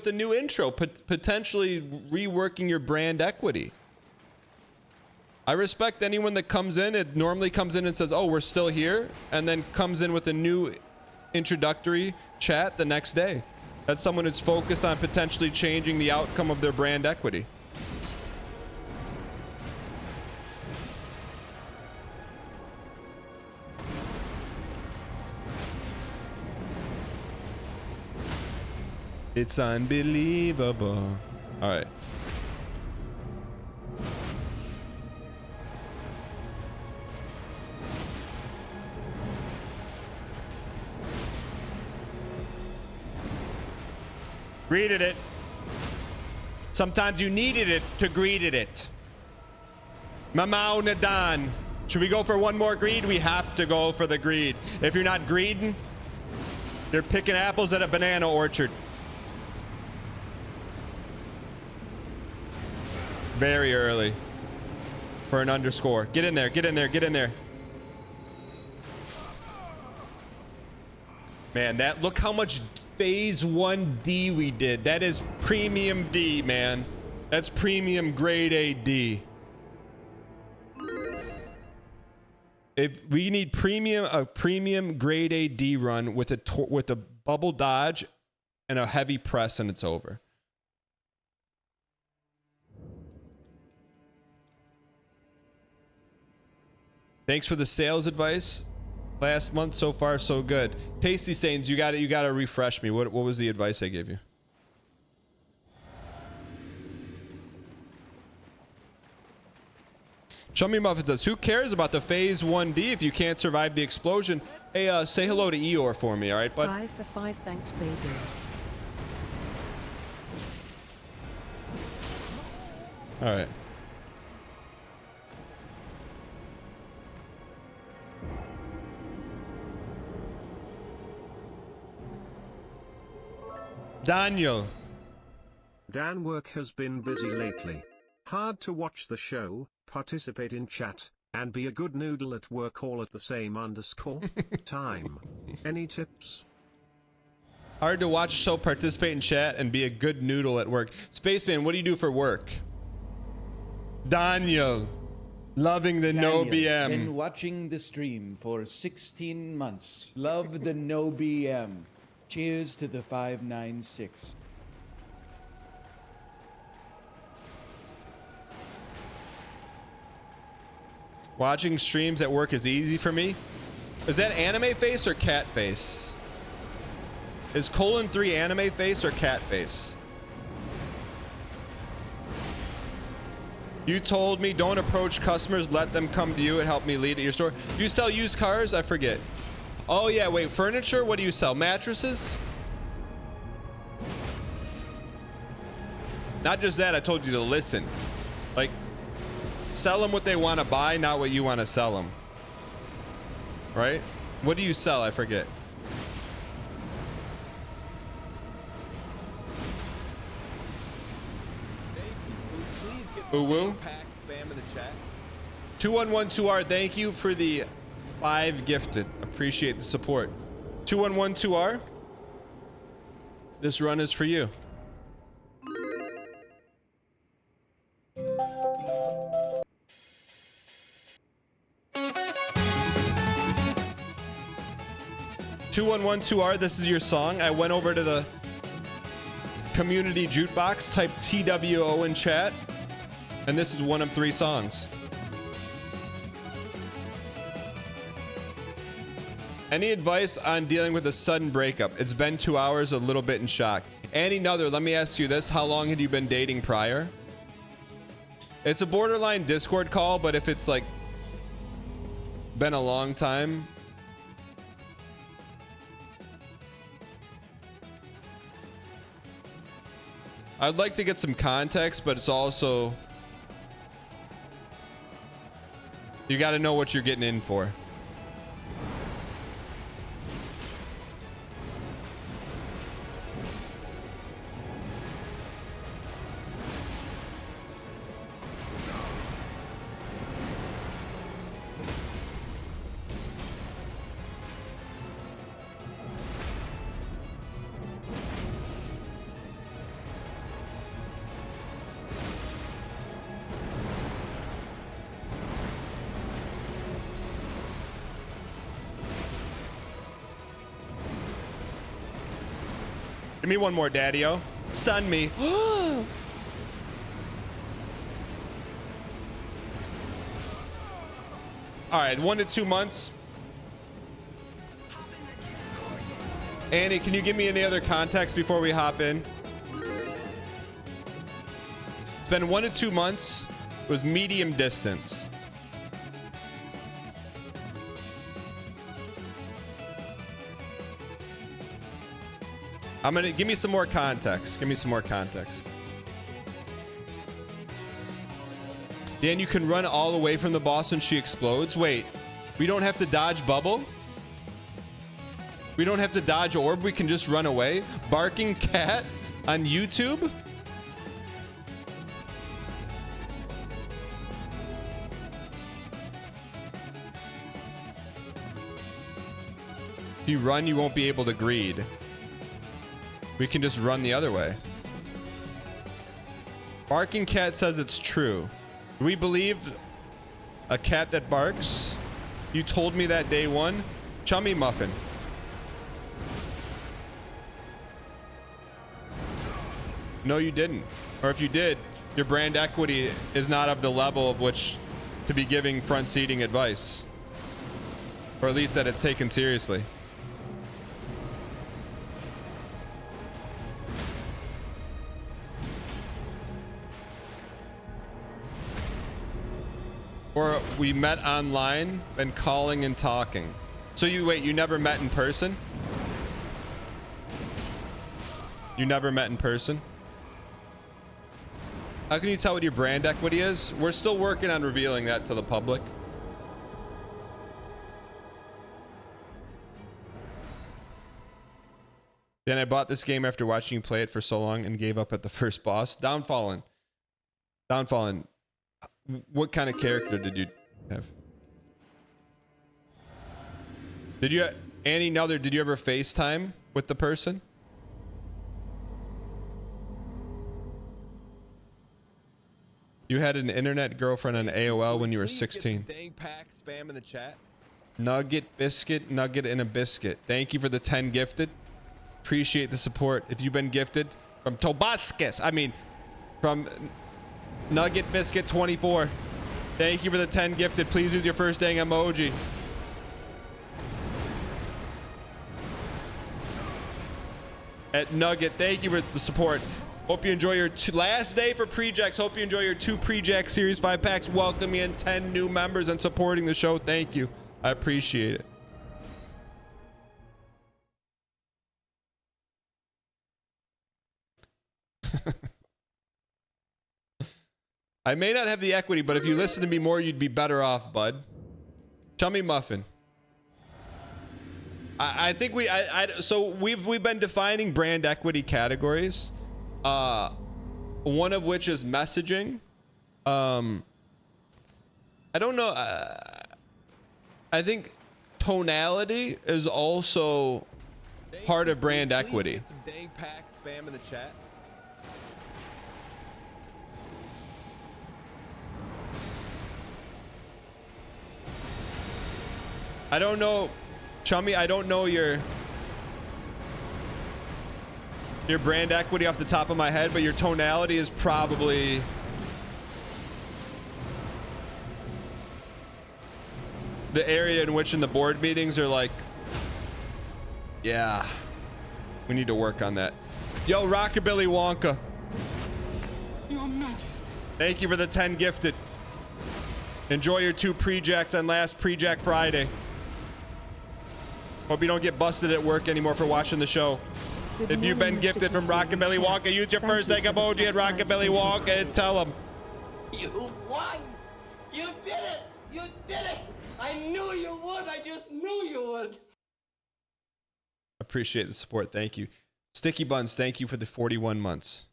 the new intro, potentially reworking your brand equity. I respect anyone that comes in. It normally comes in and says, "Oh, we're still here," and then comes in with a new introductory chat the next day. That's someone who's focused on potentially changing the outcome of their brand equity. It's unbelievable. All right. Greeted it. Sometimes you needed it to greeted it. Mamau Nadan. Should we go for one more greed? We have to go for the greed. If you're not greeding, you're picking apples at a banana orchard. Very early for an underscore. Get in there, get in there, get in there. Man, that look how much phase 1D we did. That is premium D, man. That's premium grade A D. If we need a premium grade A D run with a bubble dodge and a heavy press, and it's over. Thanks for the sales advice. Last month so far so good. Tasty Stains, you got to refresh me. What was the advice I gave you? Chummy Muffin says, who cares about the phase 1D if you can't survive the explosion? Hey, say hello to Eeyore for me, all right, bud? 5 for 5, thanks, Bezos. All right. Daniel. Dan work has been busy lately. Hard to watch the show, participate in chat, and be a good noodle at work all at the same underscore time. Any tips? Hard to watch a show, participate in chat, and be a good noodle at work. Spaceman, what do you do for work? Daniel. Loving the Daniel, no BM. Been watching the stream for 16 months. Love the no BM. Cheers to the 596. Watching streams at work is easy for me. Is that anime face or cat face? Is :3 anime face or cat face? You told me don't approach customers, let them come to you and help me lead at your store. You sell used cars? I forget. Oh yeah, wait, furniture? What do you sell? Mattresses? Not just that, I told you to listen. Like, sell them what they want to buy, not what you want to sell them. right? What do you sell? I forget. Ooh woo. Pack spam in the chat. 2112R, thank you for the 5 gifted. Appreciate the support. 2112R, this run is for you. (2112R), this is your song. I went over to the community jukebox, typed TWO in chat, and this is one of 3 songs. Any advice on dealing with a sudden breakup? It's been 2 hours, a little bit in shock. Annie Nother, let me ask you this. How long had you been dating prior? It's a borderline Discord call, but if it's like been a long time, I'd like to get some context, but it's also, you got to know what you're getting in for. Give me one more, Daddy-O. Stun me. All right, 1 to 2 months. Annie, can you give me any other context before we hop in? It's been 1 to 2 months. It was medium distance. I'm gonna give me some more context. Give me some more context. Dan, you can run all the way from the boss when she explodes. Wait, we don't have to dodge bubble? We don't have to dodge orb, we can just run away? Barking cat on YouTube? If you run, you won't be able to greed. We can just run the other way. Barking cat says it's true. Do we believe a cat that barks? You told me that day one. Chummy Muffin. No, you didn't. Or if you did, your brand equity is not of the level of which to be giving front seating advice. Or at least that it's taken seriously. Or we met online, then calling and talking. So you never met in person? You never met in person? How can you tell what your brand equity is? We're still working on revealing that to the public. Then I bought this game after watching you play it for so long and gave up at the first boss. Downfallen. Downfallen. What kind of character did you have? Did you, Annie Nother, did you ever FaceTime with the person? You had an internet girlfriend on AOL when you were 16. Dang pack spam in the chat. Nugget, biscuit, nugget, and a biscuit. Thank you for the 10 gifted. Appreciate the support. If you've been gifted from Tobuscus, from Nugget Biscuit 24. Thank you for the 10 gifted. Please use your first dang emoji. At Nugget, thank you for the support. Hope you enjoy your last day for Prejacks. Hope you enjoy your 2 Prejack Series 5 packs. Welcome in 10 new members and supporting the show. Thank you. I appreciate it. I may not have the equity, but if you listen to me more, you'd be better off, bud. Chummy Muffin. I think so we've been defining brand equity categories. One of which is messaging. I don't know. I think tonality is also part of brand equity. Get some dang pack spam in the chat. I don't know, Chummy, I don't know your brand equity off the top of my head, but your tonality is probably the area in which in the board meetings are like, yeah, we need to work on that. Yo, Rockabilly Wonka. Your Majesty. Thank you for the 10 gifted. Enjoy your 2 pre-jacks on last pre-jack Friday. Hope you don't get busted at work anymore for watching the show. If you've been gifted from Rockabilly Wonka, use your first take emoji at Rockabilly Wonka and tell them. You won! You did it! You did it! I knew you would! I just knew you would! Appreciate the support. Thank you. Sticky Buns, thank you for the 41 months.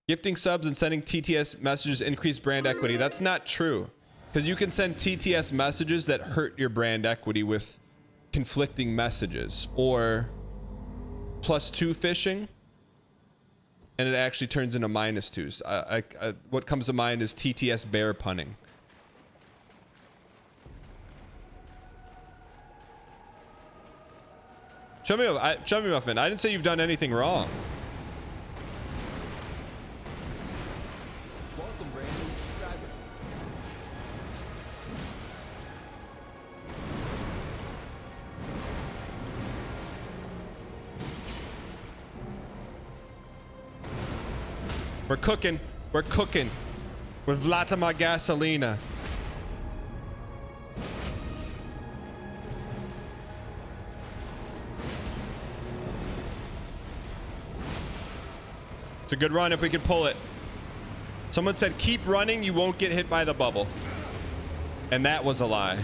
Gifting subs and sending TTS messages increase brand equity. That's not true. Because you can send TTS messages that hurt your brand equity with conflicting messages, or +2 phishing, and it actually turns into -2s. What comes to mind is TTS bear punning. Chummy Muffin, I didn't say you've done anything wrong. Welcome, brand new subscriber. We're cooking. We're cooking with Vladimir Gasolina. It's a good run if we can pull it. Someone said, keep running, you won't get hit by the bubble. And that was a lie.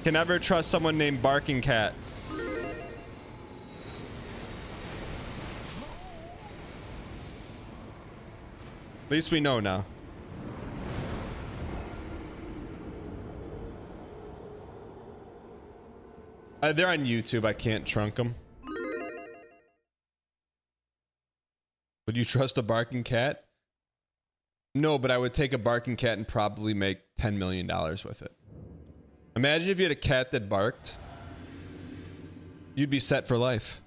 Can never trust someone named Barking Cat. At least we know now. They're on YouTube. I can't trunk them. Would you trust a barking cat? No, but I would take a barking cat and probably make $10 million with it. Imagine if you had a cat that barked. You'd be set for life.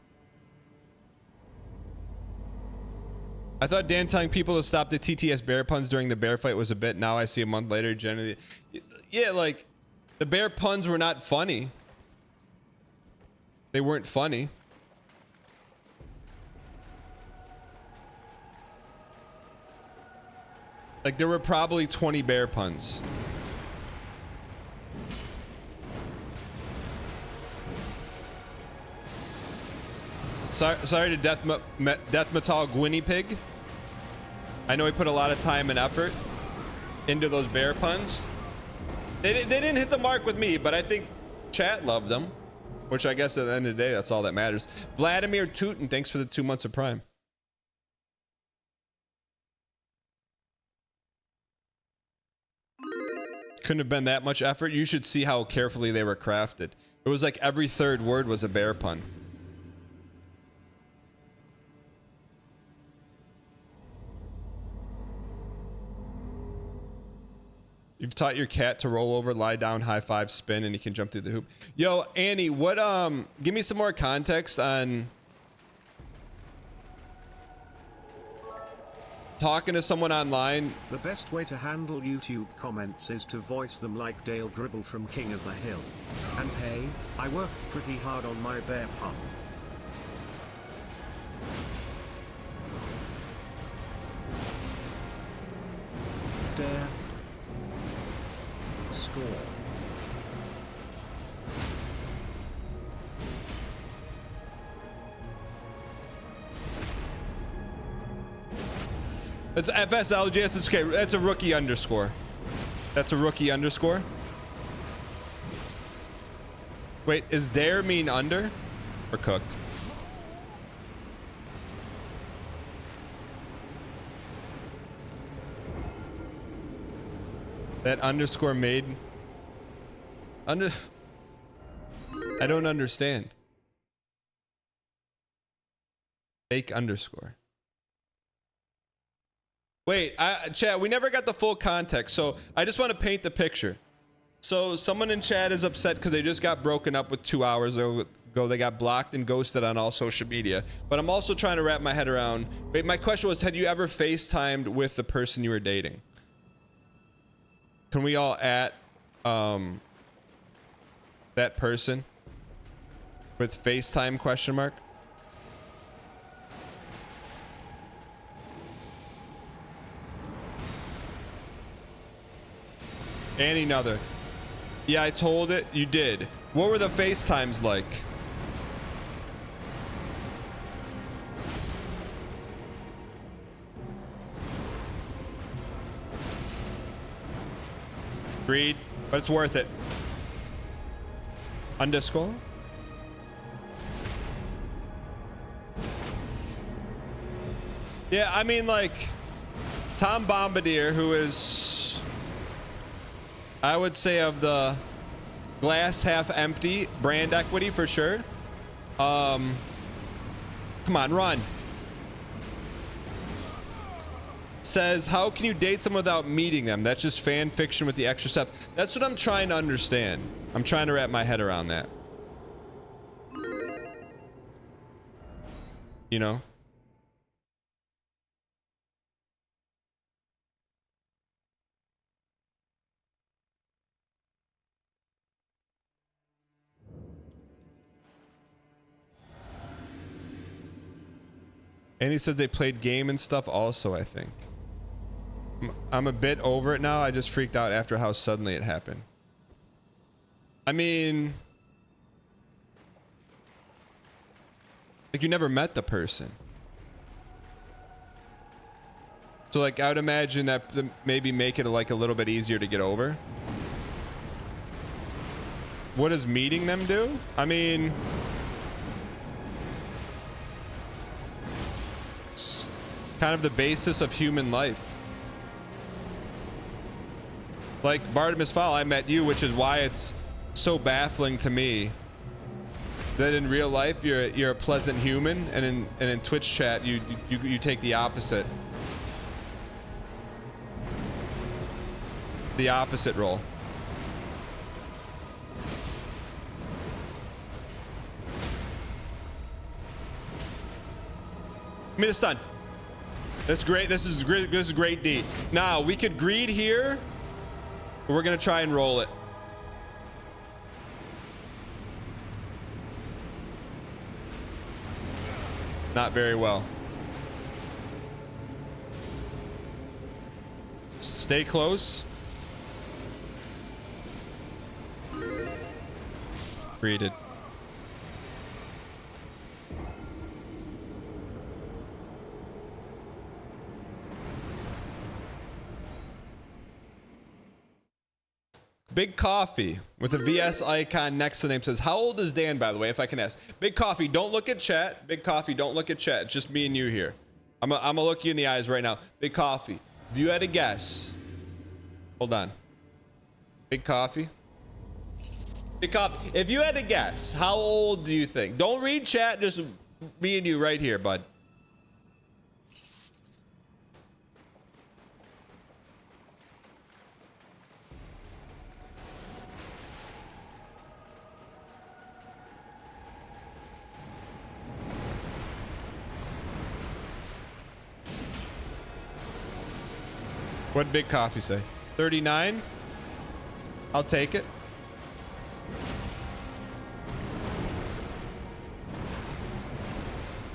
I thought Dan telling people to stop the TTS bear puns during the bear fight was a bit. Now I see a month later, generally. Yeah, like, the bear puns were not funny. They weren't funny. Like, there were probably 20 bear puns. Sorry to Death Metal Gwinny Pig. I know he put a lot of time and effort into those bear puns. They didn't hit the mark with me, but I think chat loved them. Which I guess at the end of the day, that's all that matters. Vladimir Tootin, thanks for the 2 months of Prime. Couldn't have been that much effort. You should see how carefully they were crafted. It was like every third word was a bear pun. You've taught your cat to roll over, lie down, high five, spin, and he can jump through the hoop. Yo, Annie, what, give me some more context on talking to someone online. The best way to handle YouTube comments is to voice them like Dale Gribble from King of the Hill. And hey, I worked pretty hard on my bear pun. Dare. Score. It's FSLGS. It's okay. That's a rookie underscore. That's a rookie underscore. Wait, is dare mean under or cooked? That underscore made under. I don't understand. Fake underscore. Wait, chat, we never got the full context, so I just want to paint the picture. So someone in chat is upset because they just got broken up with 2 hours ago. They got blocked and ghosted on all social media. But I'm also trying to wrap my head around. Wait, my question was, had you ever FaceTimed with the person you were dating? Can we all at that person with FaceTime question mark? And another. Yeah, I told it. You did. What were the FaceTimes like? Agreed, but it's worth it. Underscore? Yeah, I mean, like, Tom Bombadil, who is, I would say, of the glass half empty brand equity for sure. Come on, run. Says, how can you date someone without meeting them? That's just fan fiction with the extra stuff. That's what I'm trying to understand. I'm trying to wrap my head around that. You know? And he says they played game and stuff also, I think. I'm a bit over it now. I just freaked out after how suddenly it happened. I mean, like, you never met the person. So, like, I would imagine that maybe make it like a little bit easier to get over. What does meeting them do? I mean, it's kind of the basis of human life. Like Bartimus Fowl, I met you, which is why it's so baffling to me that in real life you're a pleasant human, and in Twitch chat you take the opposite role. Give me the stun. That's great. This is great. This is great D. Now we could greed here. We're gonna try and roll it. Not very well. Stay close. Greeted. Big Coffee with a VS icon next to the name says, how old is Dan, by the way, if I can ask? Big Coffee, don't look at chat. Big Coffee, don't look at chat. It's just me and you here. I'm gonna look you in the eyes right now. Big Coffee, if you had a guess. Hold on. Big Coffee. Big Coffee, if you had to guess, how old do you think? Don't read chat, just me and you right here, bud. What'd Big Coffee say? 39? I'll take it.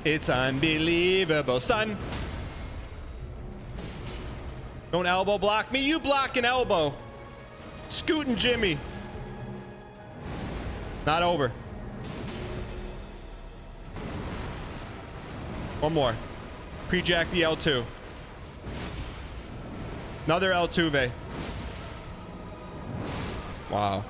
It's unbelievable. Stun. Don't elbow block me. You block an elbow. Scootin' Jimmy. Not over. One more. Pre-jack the L2. Another L2, Vey. Wow.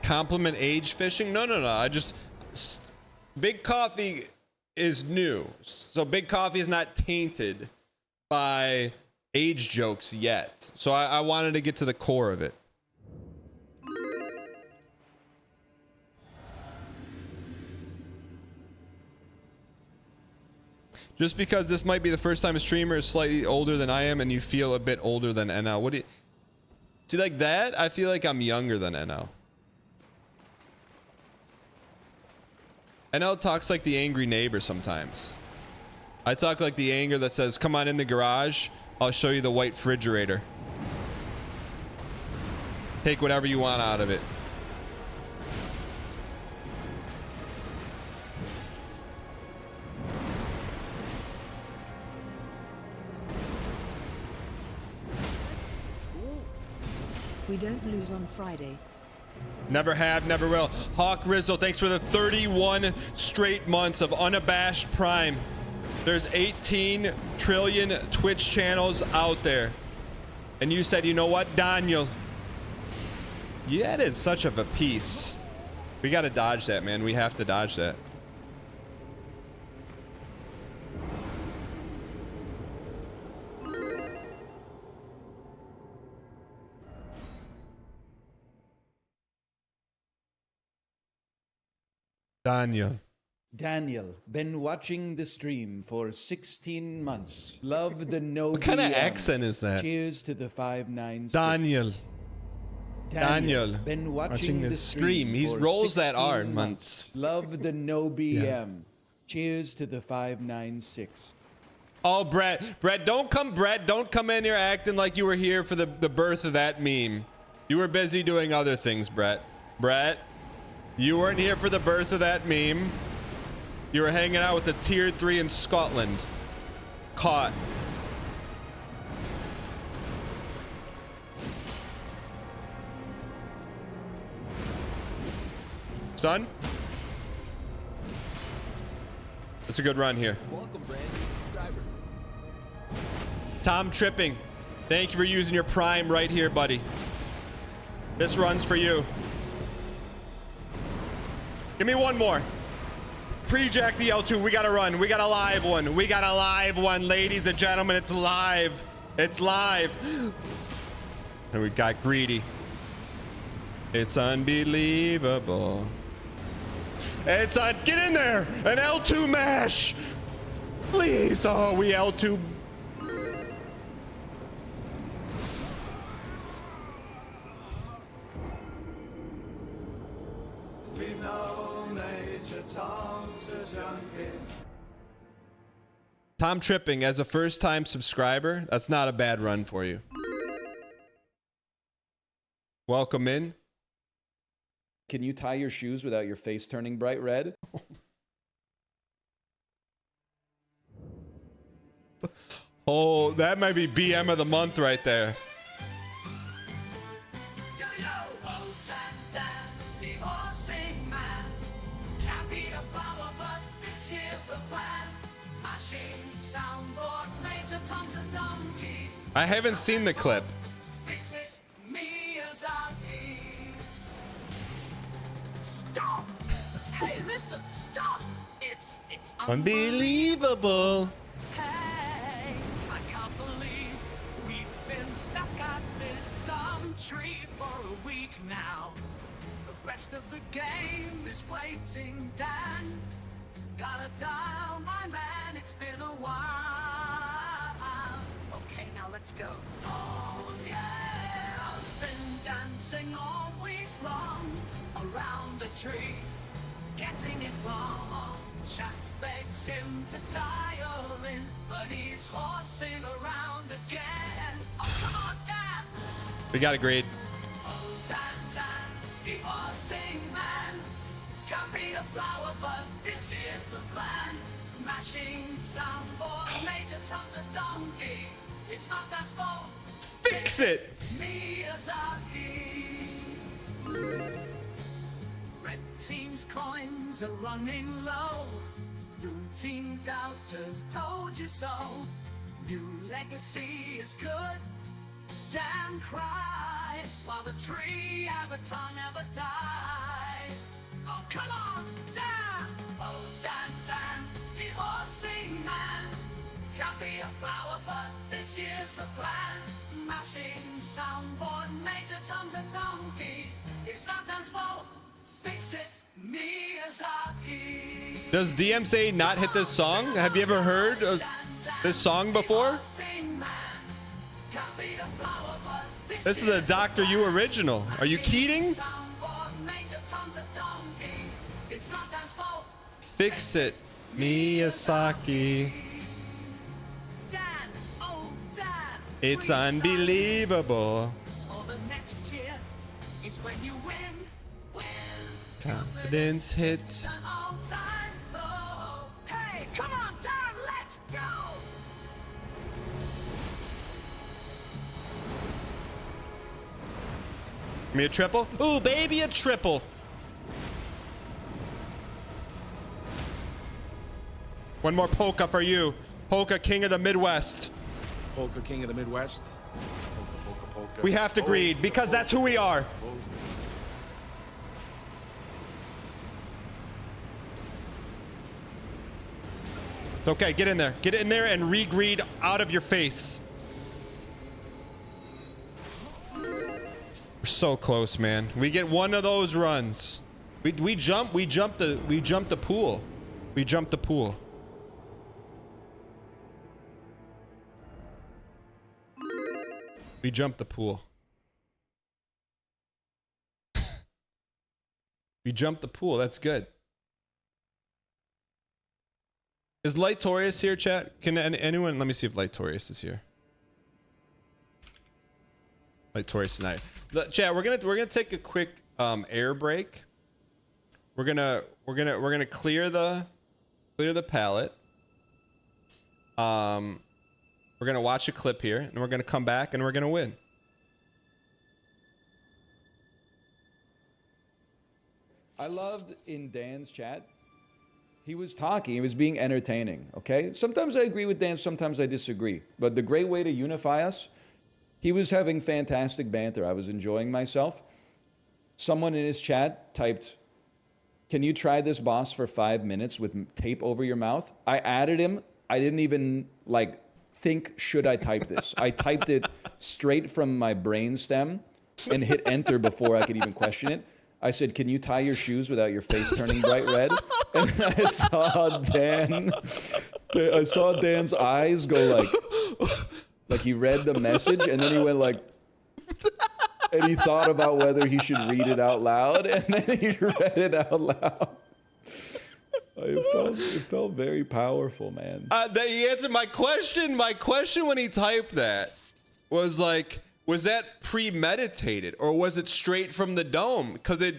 Compliment age fishing? No. I just Big Coffee is new, so Big Coffee is not tainted by age jokes yet. So I wanted to get to the core of it. Just because this might be the first time a streamer is slightly older than I am and you feel a bit older than NL. What do you see like that? I feel like I'm younger than NL. NL talks like the angry neighbor sometimes. I talk like the anger that says, come on in the garage. I'll show you the white refrigerator. Take whatever you want out of it. We don't lose on Friday. Never have, never will. Hawk Rizzo, thanks for the 31 straight months of unabashed Prime. There's 18 trillion Twitch channels out there. And you said, you know what, Daniel? Yeah, it is such of a piece. We got to dodge that, man. We have to dodge that. Daniel, been watching the stream for 16 months. Love the no. What kind of accent is that? Cheers to the 596. Daniel, been watching the stream. He rolls that R in months. Love the no BM. Yeah. Cheers to the 596. Oh, Brett, don't come in here acting like you were here for the birth of that meme. You were busy doing other things, Brett. You weren't here for the birth of that meme. You were hanging out with the tier 3 in Scotland. Caught. Son? That's a good run here. Welcome, brand new subscriber. Tom Tripping, thank you for using your Prime right here, buddy. This run's for you. Give me one more. Pre-jack the L2. We got to run. We got a live one. We got a live one, ladies and gentlemen. It's live. It's live. And we got greedy. It's unbelievable. It's on. Get in there. An L2 mash. Please. Oh, we L2. Tom Tripping, as a first-time subscriber, that's not a bad run for you. Welcome in. Can you tie your shoes without your face turning bright red? Oh, that might be BM of the month right there. I haven't seen the clip. Stop! Hey, listen, stop! It's unbelievable. Hey, I can't believe we've been stuck at this dumb tree for a week now. The rest of the game is waiting, Dan. Gotta dial my man, it's been a while. Okay, now let's go. Oh yeah, I've been dancing all week long around the tree, getting it wrong. Chat begs him to dial in, but he's horsing around again. Oh, come on, Dan! We got agreed. Oh, Dan, the horsing man. Can't be a flower, but this is the plan. Mashing soundboard, Major Tom's a donkey. It's not Dan's fault. Fix it! Miyazaki. Red team's coins are running low. Blue team doubters told you so. New legacy is good. Dan cries while the tree avatar never dies. Oh, come on, Dan! Oh, Dan, Dan, the horsing man. Can't be a flower, but this year's the plan. Mashing soundboard, Major Tom's a donkey. It's not Dan's fault. Fix it, Miyazaki. Does DMC not hit this song? Have you ever heard this song before? This is a Dr. You original. Are you kidding? Fix it, Miyazaki. It's unbelievable. Confidence hits. Hey, come on, Dan, let's go. Give me a triple. Ooh, baby, a triple. One more polka for you. Polka King of the Midwest. Polka King of the Midwest. Polka, polka, polka. We have to greed because that's who we are. It's okay. Get in there. Get in there and re-greed out of your face. We're so close, man. We get one of those runs. We jump the pool. We jump the pool. We jumped the pool. We jumped the pool. That's good. Is Lightorius here, chat? Can anyone? Let me see if Lightorius is here. Lightorius is not here. Chat, we're gonna take a quick air break. We're gonna clear the palette. We're gonna watch a clip here, and we're gonna come back, and we're gonna win. I loved in Dan's chat, he was talking, he was being entertaining, okay? Sometimes I agree with Dan, sometimes I disagree. But the great way to unify us, he was having fantastic banter. I was enjoying myself. Someone in his chat typed, "Can you try this boss for 5 minutes with tape over your mouth?" I added him. I didn't even think, should I type this? I typed it straight from my brainstem and hit enter before I could even question it. I said, "Can you tie your shoes without your face turning bright red?" And I saw Dan's eyes go like he read the message, and then he went and he thought about whether he should read it out loud, and then he read it out loud. It felt very powerful, man. He answered my question. My question when he typed that was was that premeditated or was it straight from the dome? Because it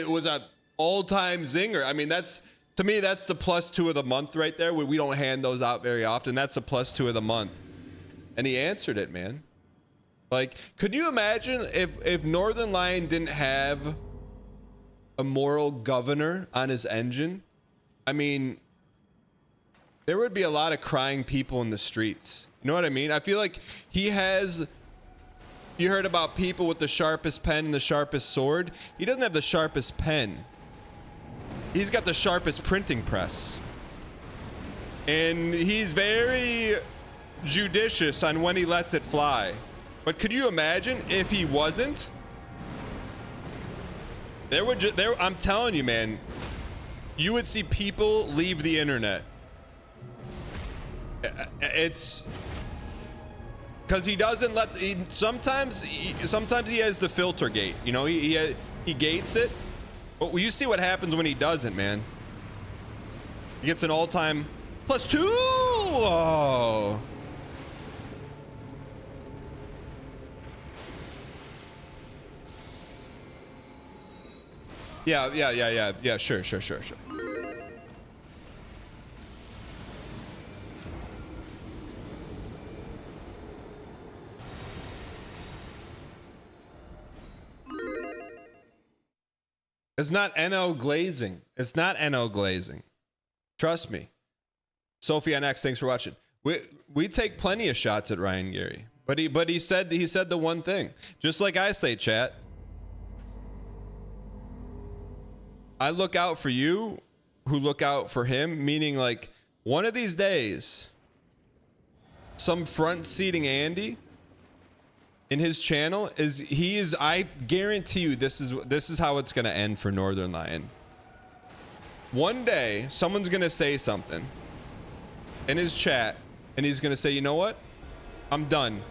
was an all-time zinger. I mean, to me, that's the +2 of the month right there. We don't hand those out very often. That's the +2 of the month. And he answered it, man. Could you imagine if Northern Lion didn't have a moral governor on his engine? I mean, there would be a lot of crying people in the streets. You know what I mean? I feel like he has... You heard about people with the sharpest pen and the sharpest sword. He doesn't have the sharpest pen. He's got the sharpest printing press. And he's very judicious on when he lets it fly. But could you imagine if he wasn't? I'm telling you, man, you would see people leave the internet. It's because he doesn't let. Sometimes he has the filter gate. You know, he gates it. But you see what happens when he doesn't, man. He gets an all-time +2. Oh. Yeah, sure. It's not NO glazing. It's not NO glazing. Trust me. Sophie on X, thanks for watching. We take plenty of shots at Ryan Gary, but he said the one thing, just like I say, chat. I look out for you, who look out for him, meaning like one of these days, some front seating Andy in his channel I guarantee you this is how it's gonna end for Northern Lion. One day, someone's gonna say something in his chat, and he's gonna say, you know what? I'm done.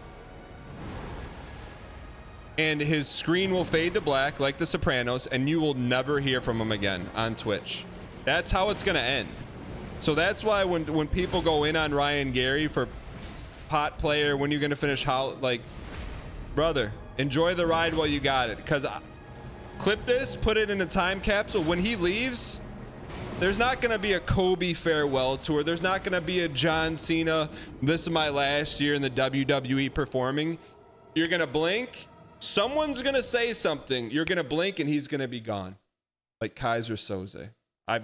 And his screen will fade to black like The Sopranos, and you will never hear from him again on Twitch. That's how it's gonna end. So that's why when people go in on Ryan Gary for pot player, when you're gonna finish how, like, brother, enjoy the ride while you got it. Because clip this, put it in a time capsule. When he leaves, there's not going to be a Kobe farewell tour. There's not going to be a John Cena, this is my last year in the WWE performing. You're going to blink. Someone's going to say something. You're going to blink and he's going to be gone. Like Kaiser Soze. I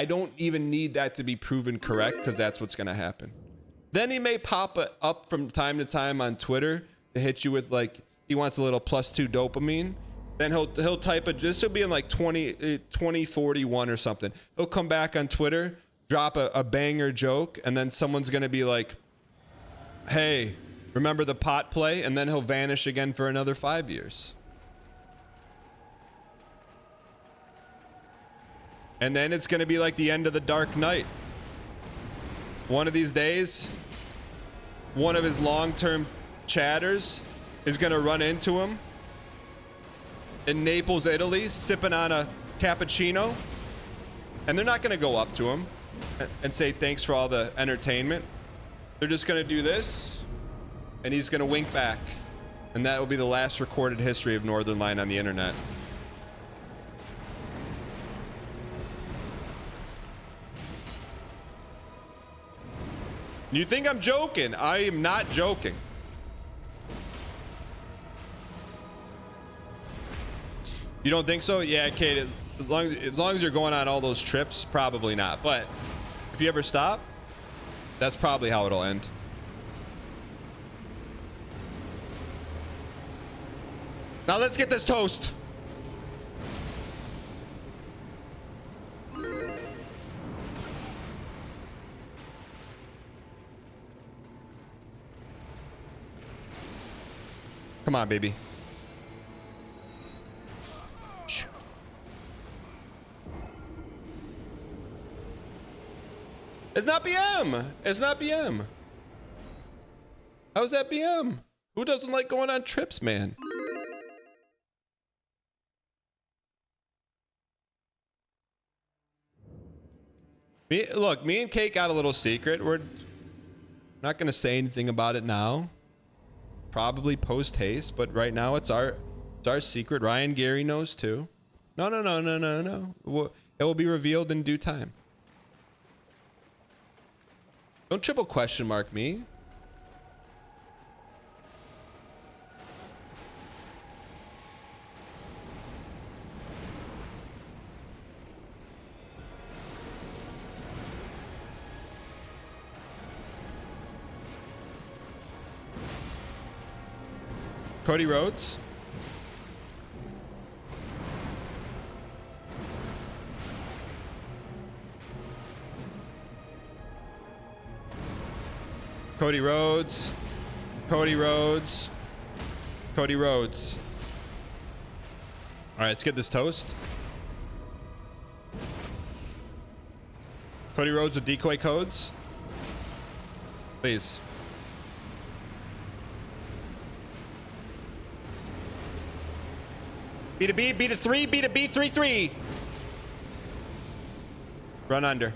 don't even need that to be proven correct because that's what's going to happen. Then he may pop up from time to time on Twitter to hit you with, like, he wants a little +2 dopamine. Then he'll type this will be in like 2041 or something. He'll come back on Twitter, drop a banger joke, and then someone's gonna be like, hey, remember the pot play? And then he'll vanish again for another 5 years. And then it's gonna be like the end of the Dark Knight. One of these days, one of his long-term chatters is gonna run into him in Naples, Italy, sipping on a cappuccino, and they're not gonna go up to him and say thanks for all the entertainment. They're just gonna do this, and he's gonna wink back, and that will be the last recorded history of Northern Lion on the internet. You think I'm joking? I am not joking. You don't think so? Yeah, Kate, as long as you're going on all those trips, probably not. But if you ever stop, that's probably how it'll end. Now let's get this toast. Come on, baby. It's not BM. It's not BM. How's that BM? Who doesn't like going on trips, man? Look, me and Kate got a little secret. We're not going to say anything about it now. Probably post haste, but right now it's our secret. Ryan Gary knows too. No. It will be revealed in due time. Don't triple question mark me. Cody Rhodes. Cody Rhodes. Cody Rhodes. Cody Rhodes. All right, let's get this toast. Cody Rhodes with decoy codes. Please. B to B, B to 3, B to B, 3-3. Run under.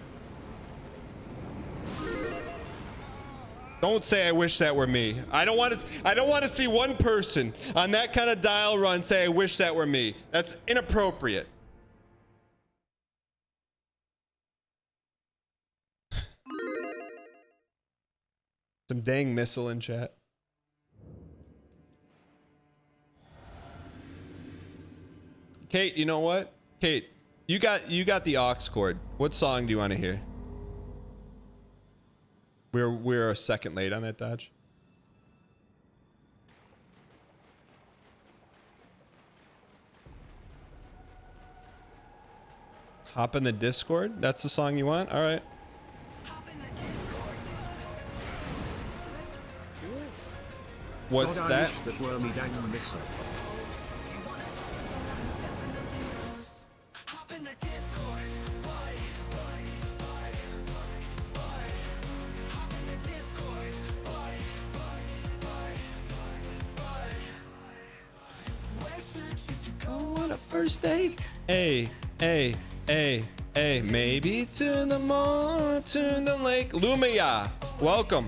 Don't say I wish that were me. I don't want to see one person on that kind of dial run say I wish that were me. That's inappropriate. Some dang missile in chat. Kate, you know what? Kate, you got the aux cord. What song do you want to hear? We're a second late on that dodge. Hop in the Discord. That's the song you want. All right. What's that? On a first date. Hey, hey, hey, hey. Maybe to the mall, to the lake. Lumia, welcome.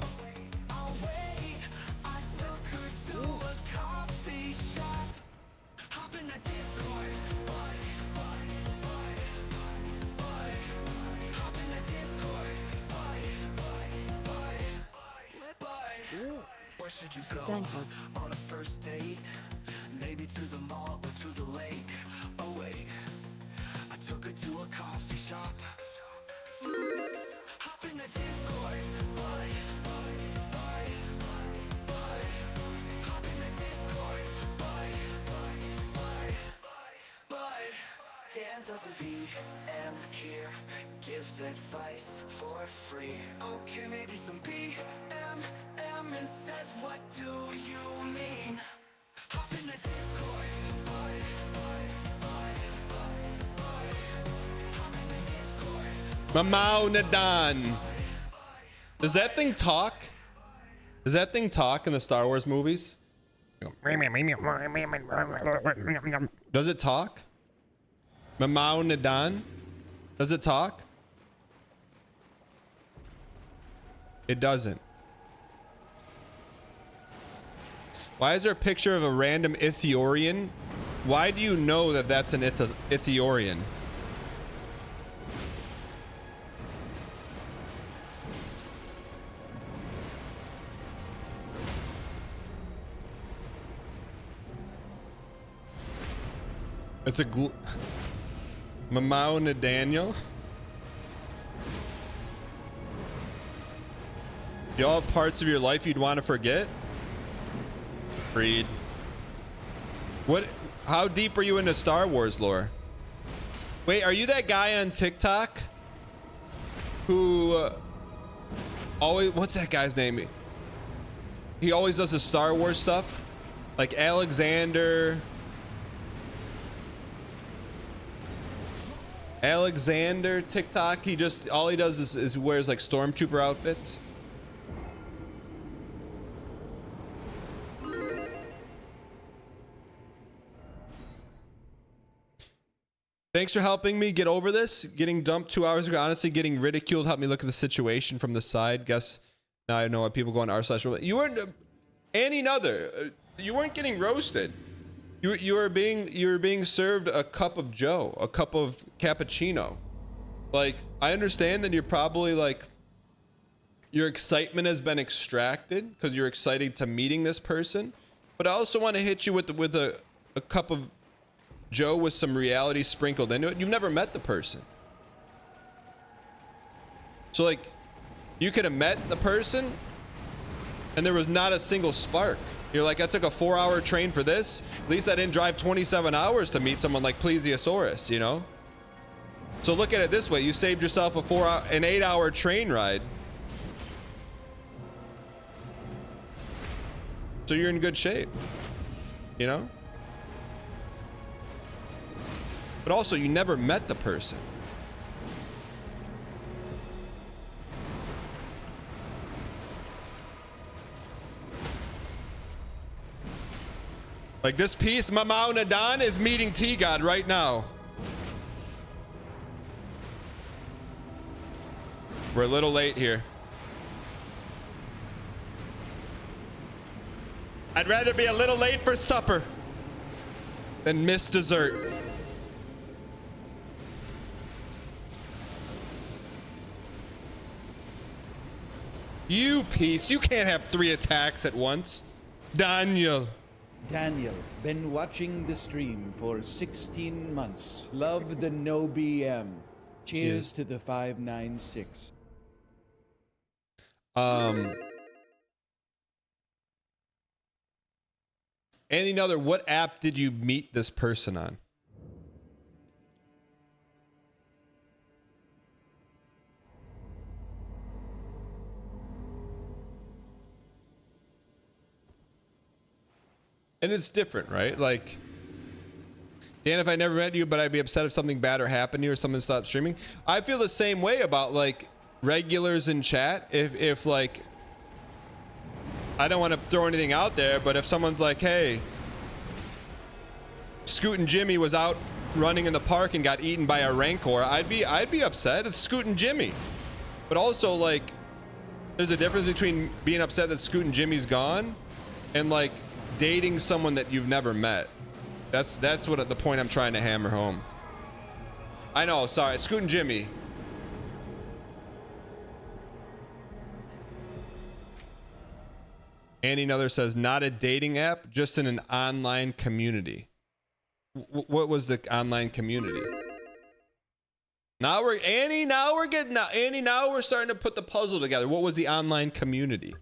Dank hug. On a first date, maybe to the mall or to the lake. Oh wait, I took her to a coffee shop. Hop in the Discord, hop in the Discord, Dan doesn't BM here, gives advice for free. Okay, maybe some BM and says, what do you mean? Hop in the Discord, hop in the Discord. Mamau Nadan. Does that thing talk? Does that thing talk in the Star Wars movies? Does it talk? Mamau Nadan? Does it talk? It doesn't. Why is there a picture of a random Ithorian? Why do you know that that's an Ithorian? It's a Mamau Nadaniel. You all have parts of your life you'd want to forget? Freed. What? How deep are you into Star Wars lore? Wait, are you that guy on TikTok who always? What's that guy's name? He always does the Star Wars stuff, like Alexander TikTok. He just all he does is wears like stormtrooper outfits. Thanks for helping me get over this. Getting dumped 2 hours ago. Honestly, getting ridiculed helped me look at the situation from the side. Guess now I know why people go on r/. You weren't Annie Nother. You weren't getting roasted. You were being served a cup of Joe, a cup of cappuccino. Like, I understand that you're probably like your excitement has been extracted because you're excited to meeting this person, but I also want to hit you with a cup of Joe with some reality sprinkled into it. You've never met the person. So like, you could have met the person and there was not a single spark. You're like, I took a 4-hour train for this. At least I didn't drive 27 hours to meet someone like Plesiosaurus, you know? So look at it this way. You saved yourself an 8-hour train ride. So you're in good shape, you know? But also, you never met the person. Like this piece, Mamau Nadan is meeting T-God right now. We're a little late here. I'd rather be a little late for supper than miss dessert. You piece, you can't have 3 attacks at once. Daniel, been watching the stream for 16 months. Love the no BM. Cheers to the 596. Any other, what app did you meet this person on? And it's different, right? Like, Dan, if I never met you, but I'd be upset if something bad or happened to you or someone stopped streaming. I feel the same way about like regulars in chat. If like, I don't want to throw anything out there, but if someone's like, hey, Scootin' Jimmy was out running in the park and got eaten by a rancor, I'd be upset. It's Scootin' Jimmy. But also like, there's a difference between being upset that Scootin' Jimmy's gone and like dating someone that you've never met. That's what the point I'm trying to hammer home. I know, sorry, Scootin' Jimmy. Andy Another says, not a dating app, just in an online community. What was the online community? Now we're starting to put the puzzle together. What was the online community?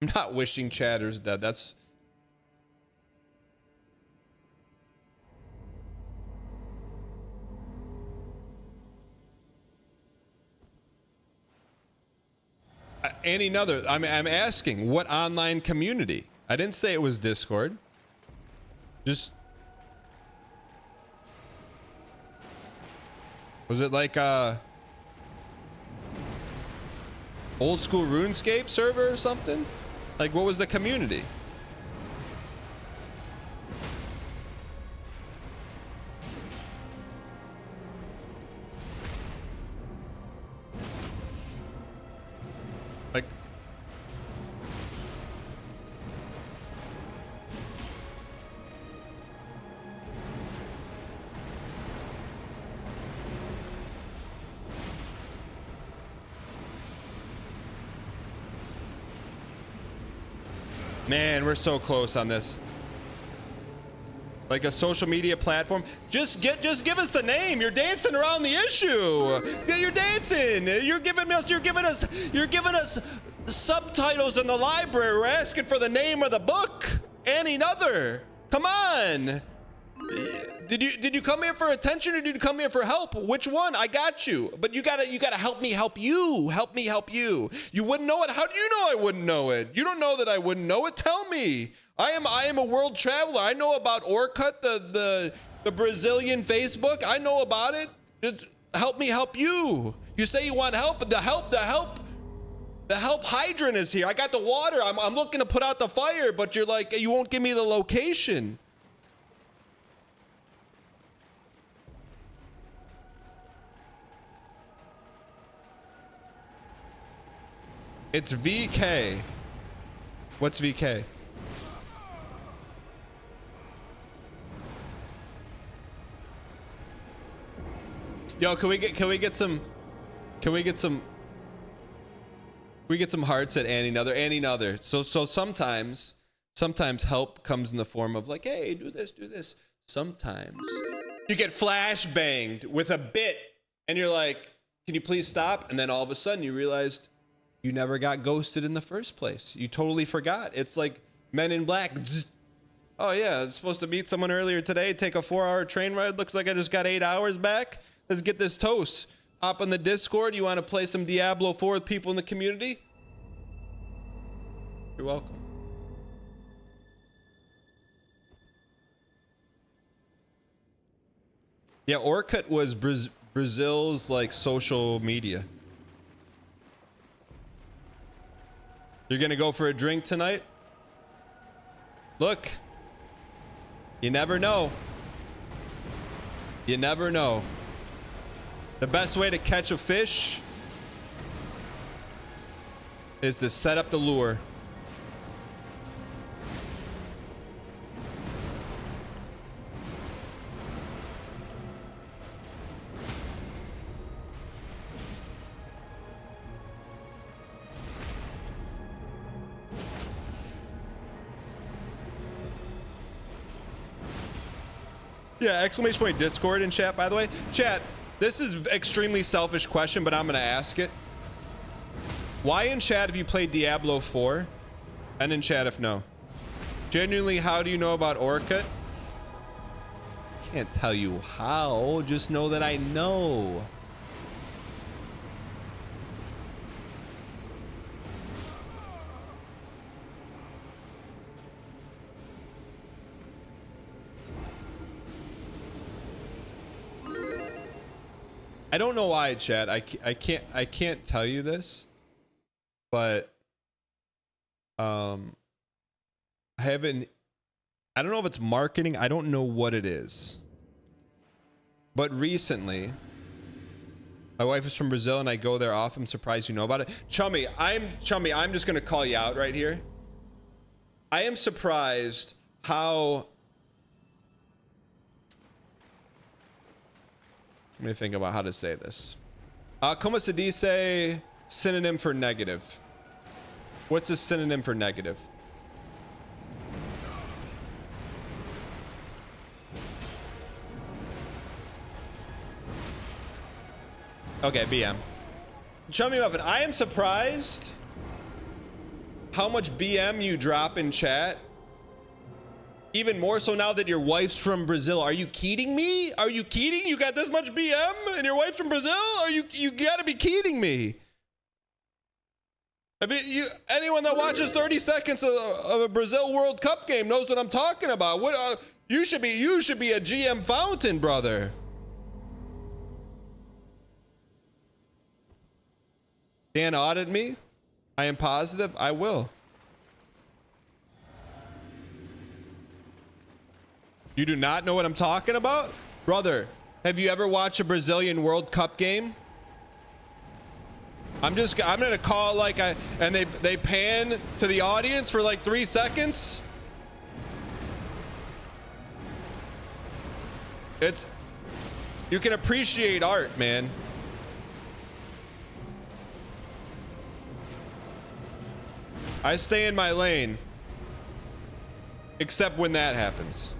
I'm not wishing Chatter's dead. That's Any other. I'm asking what online community. I didn't say it was Discord. Just was it like old school RuneScape server or something? Like what was the community? Like man, we're so close on this. Like a social media platform. Just give us the name. You're dancing around the issue. Yeah, you're dancing. You're giving us subtitles in the library. We're asking for the name of the book. Any other. Come on. Did you come here for attention or did you come here for help? Which one? I got you. But you gotta help me help you. Help me help you. You wouldn't know it? How do you know I wouldn't know it? You don't know that I wouldn't know it. Tell me. I am a world traveler. I know about Orkut, the Brazilian Facebook. I know about it. Just help me help you. You say you want help, but the help hydrant is here. I got the water. I'm looking to put out the fire, but you're like, you won't give me the location. It's VK. What's VK? Yo, can we get some hearts at Annie Another? So sometimes help comes in the form of like, hey, do this. Sometimes you get flash banged with a bit and you're like, can you please stop? And then all of a sudden you realized you never got ghosted in the first place. You totally forgot. It's like Men in Black. Oh yeah, I was supposed to meet someone earlier today, take a 4-hour train ride. Looks like I just got 8 hours back. Let's get this toast. Hop on the Discord. You want to play some Diablo 4 with people in the community? You're welcome. Yeah, Orkut was Brazil's like social media. You're gonna go for a drink tonight? Look, you never know. You never know. The best way to catch a fish is to set up the lure. Yeah, exclamation point Discord in chat, by the way. Chat, this is extremely selfish question, but I'm gonna ask it. Why in chat if you played Diablo 4? And in chat if no. Genuinely, how do you know about Orkut? Can't tell you how, just know that I know. I don't know why, chat. I can't tell you this, but I don't know if it's marketing. I don't know what it is. But recently, my wife is from Brazil and I go there often. I'm surprised you know about it. Chummy, I'm just going to call you out right here. I am surprised how... Let me think about how to say this. Como se dice synonym for negative? What's a synonym for negative? Okay, BM. Chummy Muffin, I am surprised how much BM you drop in chat. Even more so now that your wife's from Brazil. Are you kidding me? Are you kidding? You got this much BM and your wife's from Brazil? You gotta be kidding me. I mean, anyone that watches 30 seconds of a Brazil World Cup game knows what I'm talking about. What you should be a GM fountain, brother. Dan audit me? I am positive I will. You do not know what I'm talking about? Brother, have you ever watched a Brazilian World Cup game? I'm gonna call like and they pan to the audience for like 3 seconds. You can appreciate art, man. I stay in my lane. Except when that happens.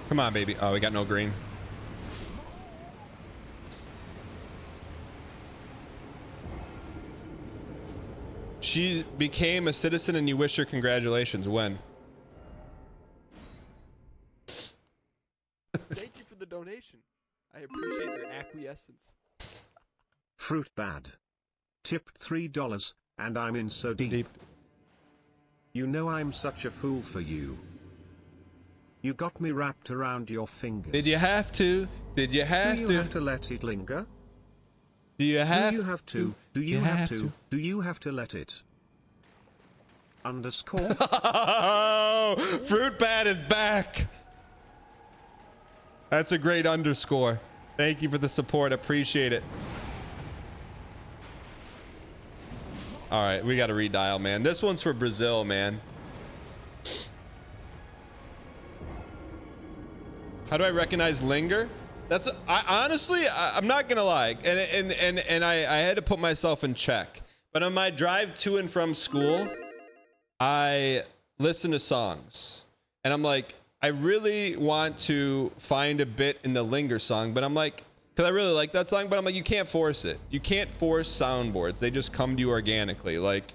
Come on, baby. Oh, we got no green. She became a citizen and you wish her congratulations. When? Thank you for the donation. I appreciate your acquiescence. Fruit bad. Tipped $3, and I'm in so deep. You know I'm such a fool for you. You got me wrapped around your fingers. Did you have to? Did you have to? Do you have to let it linger? Do you have to? Do you have to? Do you have to? Do you have to let it? Underscore. Oh, Fruit Bat is back. That's a great underscore. Thank you for the support. Appreciate it. All right, we got to redial, man. This one's for Brazil, man. How do I recognize linger? I'm not gonna lie, and I had to put myself in check. But on my drive to and from school, I listen to songs, and I'm like, I really want to find a bit in the linger song, but I'm like, because I really like that song, but I'm like, you can't force it. You can't force soundboards. They just come to you organically. Like,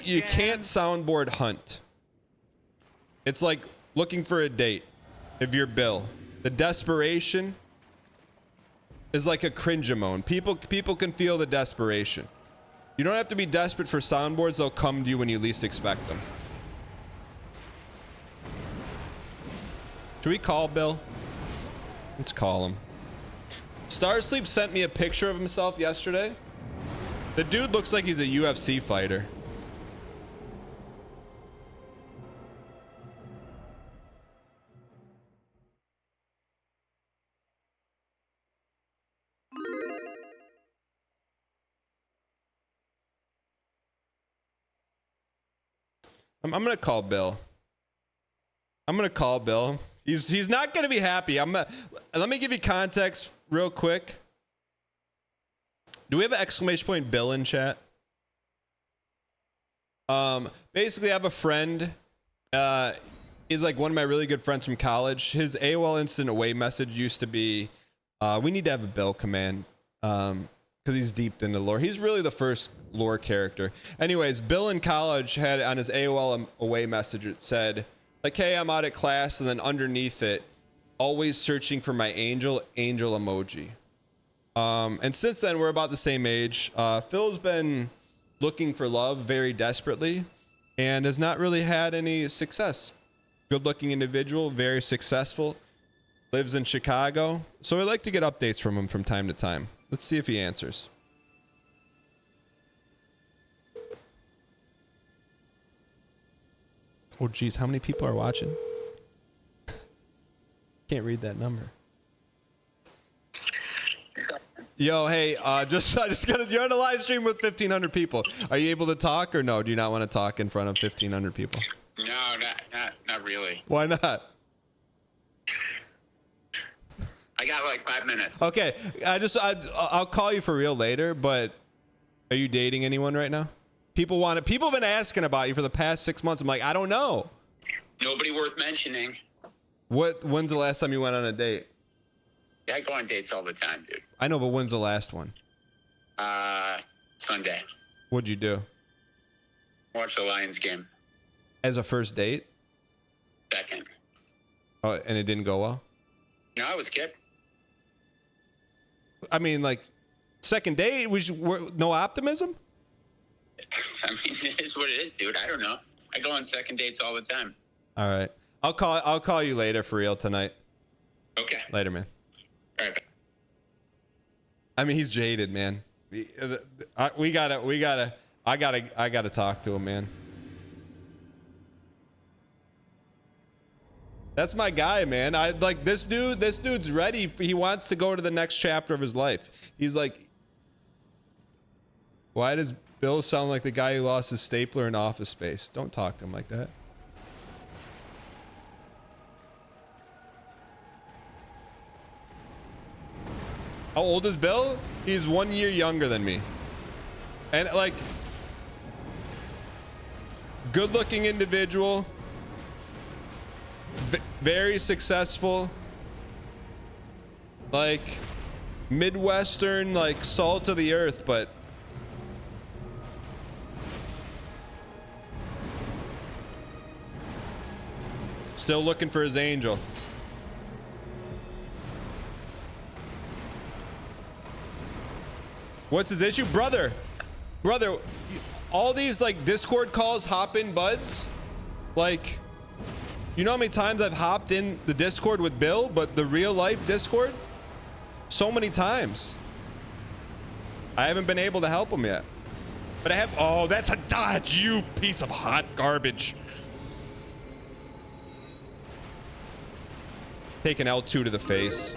you can't soundboard hunt. It's like looking for a date. If you're Bill, the desperation is like a cringe-a-moan. People can feel the desperation. You don't have to be desperate for soundboards. They'll come to you when you least expect them. Should we call Bill? Let's call him. Starsleep sent me a picture of himself yesterday. The dude looks like he's a UFC fighter. I'm gonna call Bill. He's not gonna be happy. Let me give you context real quick. Do we have an exclamation point Bill in chat? Basically, I have a friend. He's like one of my really good friends from college. His AOL instant away message used to be, we need to have a Bill command. Because he's deep into lore. He's really the first lore character. Anyways, Bill in college had on his AOL away message, it said, like, hey, I'm out at class, and then underneath it, always searching for my angel emoji. And since then, we're about the same age. Phil's been looking for love very desperately and has not really had any success. Good-looking individual, very successful, lives in Chicago. So I like to get updates from him from time to time. Let's see if he answers. Oh, geez, how many people are watching? Can't read that number. Yo, hey, I just got you're on a live stream with 1,500 people. Are you able to talk or no? Do you not want to talk in front of 1,500 people? No, not really. Why not? I got like 5 minutes. Okay, I'll call you for real later, but are you dating anyone right now? People have been asking about you for the past 6 months. I'm like, I don't know. Nobody worth mentioning. When's the last time you went on a date? Yeah, I go on dates all the time, dude. I know, but when's the last one? Sunday. What'd you do? Watch the Lions game. As a first date? Second. Oh, and it didn't go well? No, I was good. I mean, like, second date, no optimism? I mean, it is what it is, dude. I don't know. I go on second dates all the time. All right. I'll call you later for real tonight. Okay. Later, man. All right. I mean, he's jaded, man. I gotta talk to him, man. That's my guy, man. I like this dude. This dude's ready. He wants to go to the next chapter of his life. He's like, why does Bill sound like the guy who lost his stapler in Office Space? Don't talk to him like that. How old is Bill? He's 1 year younger than me. And like, good-looking individual. Very successful, like Midwestern, like salt of the earth, but still looking for his angel. What's his issue? Brother, all these like Discord calls, hop in buds, like, you know how many times I've hopped in the Discord with Bill, but the real life Discord? So many times. I haven't been able to help him yet. But I have, oh, that's a dodge, you piece of hot garbage. Take an L2 to the face.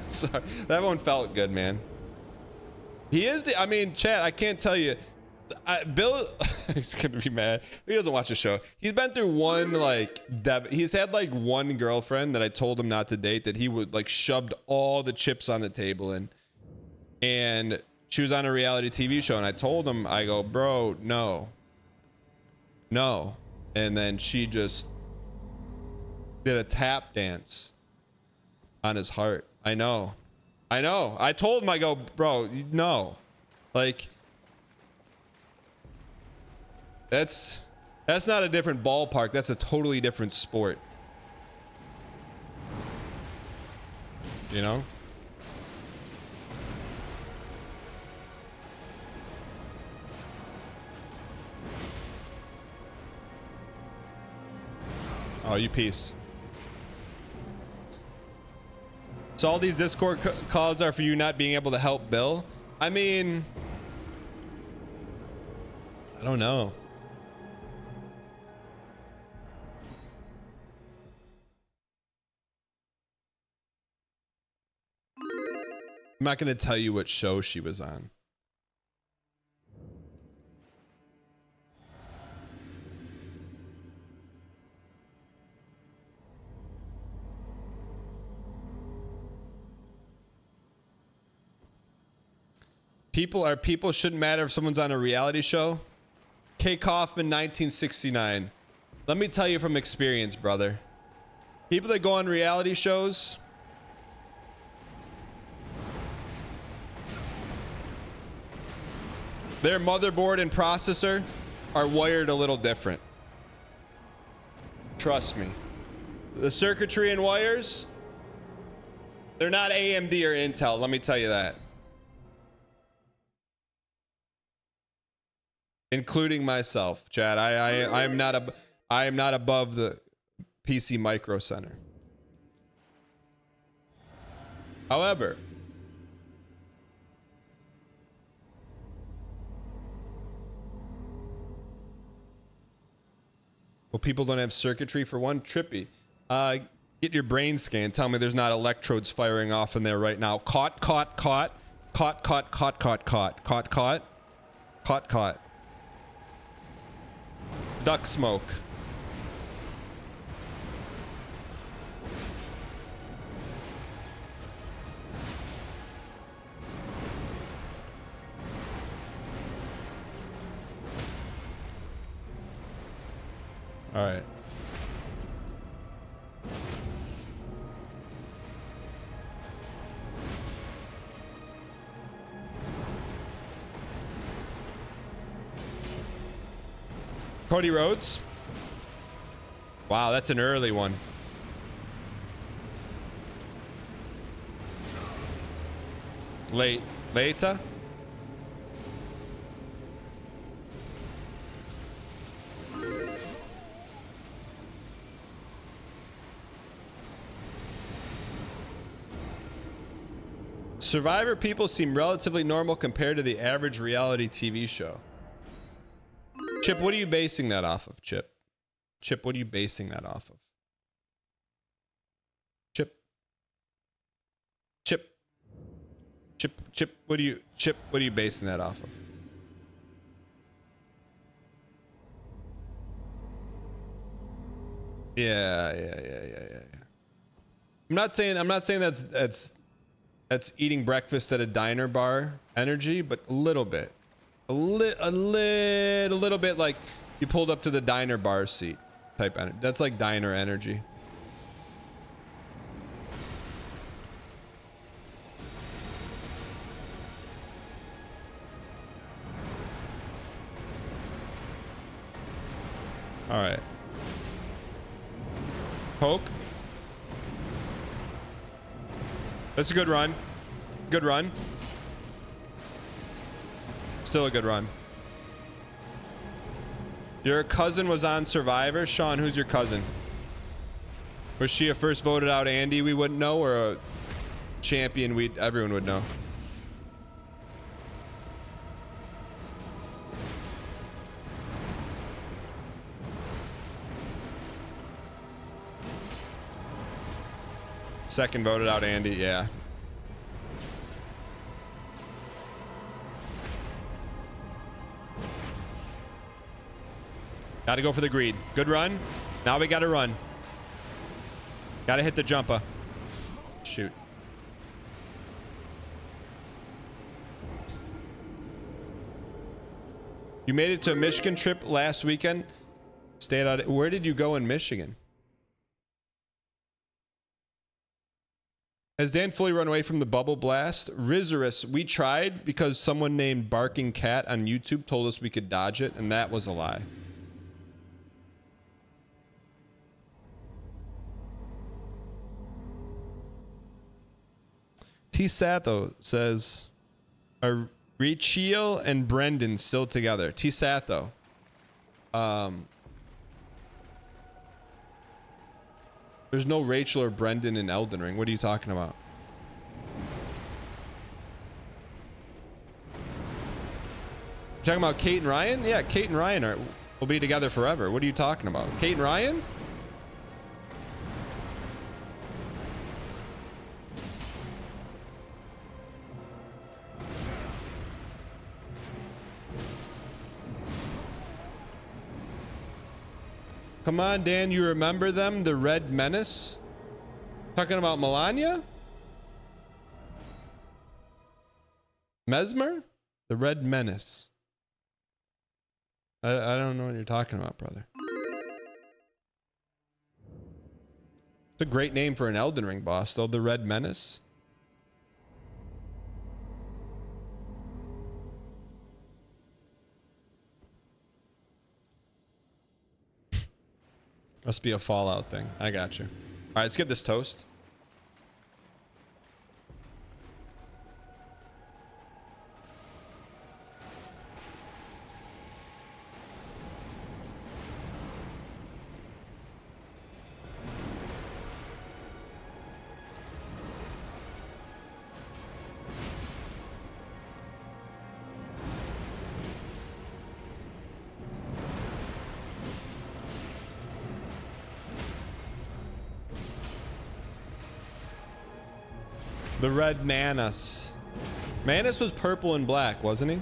Sorry, that one felt good, man. He is, I mean, chat, I can't tell you. Bill, he's gonna be mad. He doesn't watch the show. He's been through one, like, he's had like one girlfriend that I told him not to date, that he would like shoved all the chips on the table in. And she was on a reality TV show, and I told him, I go, bro, no. And then she just did a tap dance on his heart. I know. I told him, I go, bro, no. Like, that's not a different ballpark. That's a totally different sport. You know? Oh, you piece. So all these Discord calls are for you not being able to help Bill? I mean, I don't know. I'm not going to tell you what show she was on. People shouldn't matter if someone's on a reality show. K. Kaufman, 1969. Let me tell you from experience, brother. People that go on reality shows, their motherboard and processor are wired a little different. Trust me. The circuitry and wires, they're not AMD or Intel, let me tell you that. Including myself, Chad. I am not above the PC Micro Center. However, well, people don't have circuitry for one. Trippy. Get your brain scanned. Tell me there's not electrodes firing off in there right now. Caught. Duck smoke. All right. Cody Rhodes. Wow, that's an early one. Later. Survivor people seem relatively normal compared to the average reality TV show. Chip, what are you basing that off of, Chip? Chip, what are you basing that off of? Chip, what are you basing that off of? Yeah. I'm not saying that's eating breakfast at a diner bar energy, but a little bit. A little bit like you pulled up to the diner bar seat type energy. That's like diner energy. All right. Poke. That's a good run. Good run. Still a good run. Your cousin was on Survivor. Sean, who's your cousin? Was she a first voted out Andy we wouldn't know, or a champion everyone would know? Second voted out Andy, yeah. Got to go for the greed. Good run. Now we got to run. Got to hit the jumper. Shoot. You made it to a Michigan trip last weekend. Stayed out. Where did you go in Michigan? Has Dan fully run away from the bubble blast? Rizarus, we tried because someone named Barking Cat on YouTube told us we could dodge it, and that was a lie. T. Satho says, are Rachel and Brendan still together? T. Satho. There's no Rachel or Brendan in Elden Ring. What are you talking about? You talking about Kate and Ryan? Yeah, Kate and Ryan will be together forever. What are you talking about? Kate and Ryan? Come on, Dan, you remember them? The Red Menace? Talking about Melania? Mesmer? The Red Menace. I don't know what you're talking about, brother. It's a great name for an Elden Ring boss, though. The Red Menace. Must be a Fallout thing. I got you. All right, let's get this toast. The Red Manus. Manus was purple and black, wasn't he?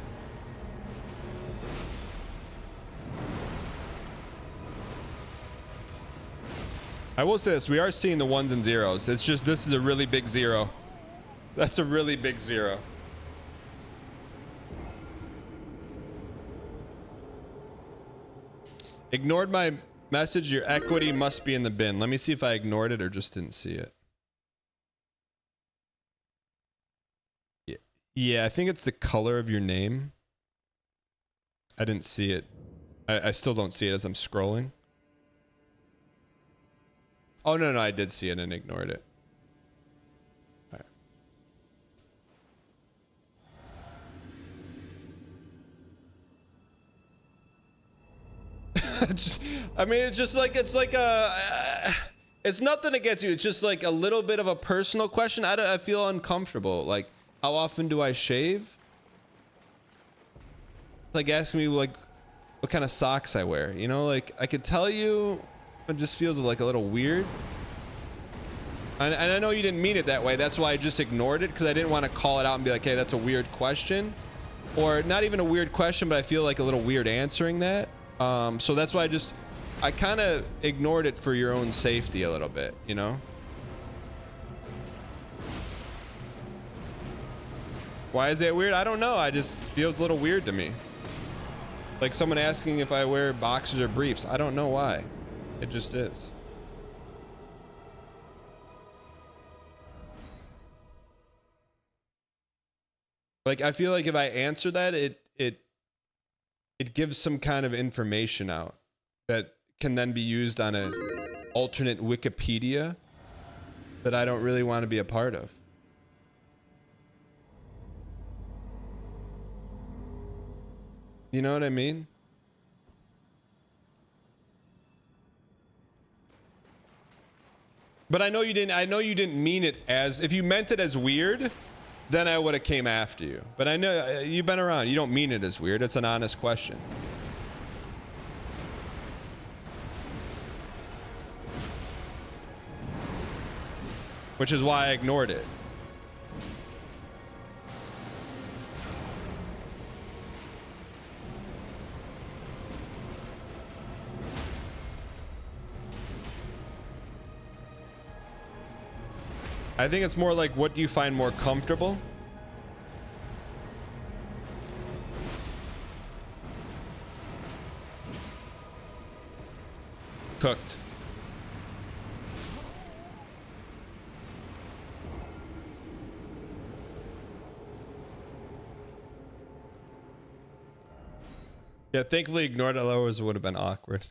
I will say this, we are seeing the ones and zeros. It's just, this is a really big zero. That's a really big zero. Ignored my message. Your equity must be in the bin. Let me see if I ignored it or just didn't see it. Yeah, I think it's the color of your name. I didn't see it. I still don't see it as I'm scrolling. Oh, no, I did see it and ignored it. All right. I mean, it's just like, it's like a... it's nothing against you. It's just like a little bit of a personal question. I feel uncomfortable. Like, how often do I shave? Like, ask me like what kind of socks I wear. You know, like I could tell you, it just feels like a little weird. And I know you didn't mean it that way. That's why I just ignored it, because I didn't want to call it out and be like, hey, that's a weird question. Or not even a weird question, but I feel like a little weird answering that. So that's why I kind of ignored it for your own safety a little bit, you know? Why is that weird? I don't know. I just feels a little weird to me. Like someone asking if I wear boxers or briefs. I don't know why. It just is. Like, I feel like if I answer that, it gives some kind of information out that can then be used on a alternate Wikipedia that I don't really want to be a part of. You know what I mean? But I know you didn't mean it as, if you meant it as weird, then I would have came after you. But I know you've been around. You don't mean it as weird. It's an honest question. Which is why I ignored it. I think it's more like, what do you find more comfortable? Cooked. Yeah, thankfully ignored it, otherwise it would have been awkward.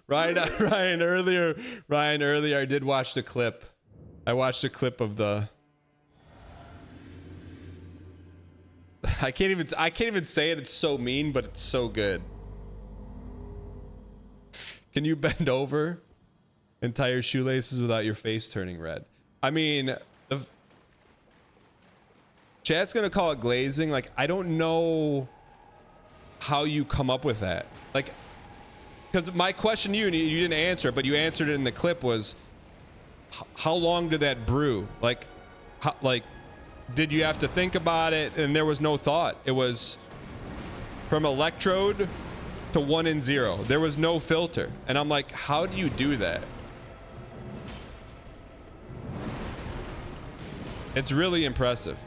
Ryan, earlier I did watch the clip. I watched a clip of the... I can't even say it. It's so mean, but it's so good. Can you bend over and tie your shoelaces without your face turning red? I mean, chat's gonna call it glazing. Like, I don't know how you come up with that. Like, because my question to you, and you didn't answer, but you answered it in the clip, was how long did that brew? Like, did you have to think about it? And there was no thought. It was from electrode to 1 and 0. There was no filter. And I'm like, how do you do that? It's really impressive.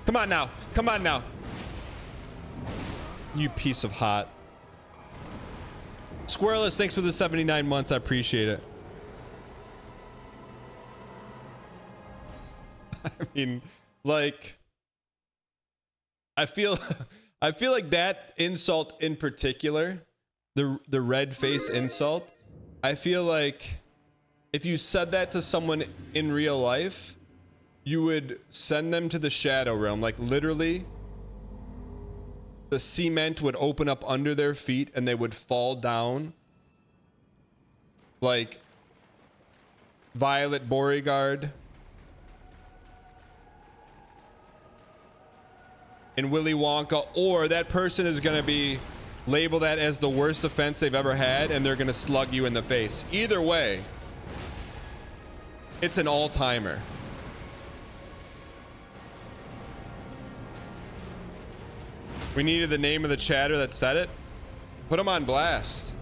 Come on now. Come on now. You piece of hot. Squirreless, thanks for the 79 months. I appreciate it. I mean, like, I feel like that insult in particular, the red face insult, I feel like if you said that to someone in real life, you would send them to the shadow realm. Like, literally, the cement would open up under their feet and they would fall down like Violet Beauregard in Willy Wonka, or that person is going to be labeled that as the worst offense they've ever had and they're going to slug you in the face. Either way, it's an all-timer. We needed the name of the chatter that said it. Put him on blast.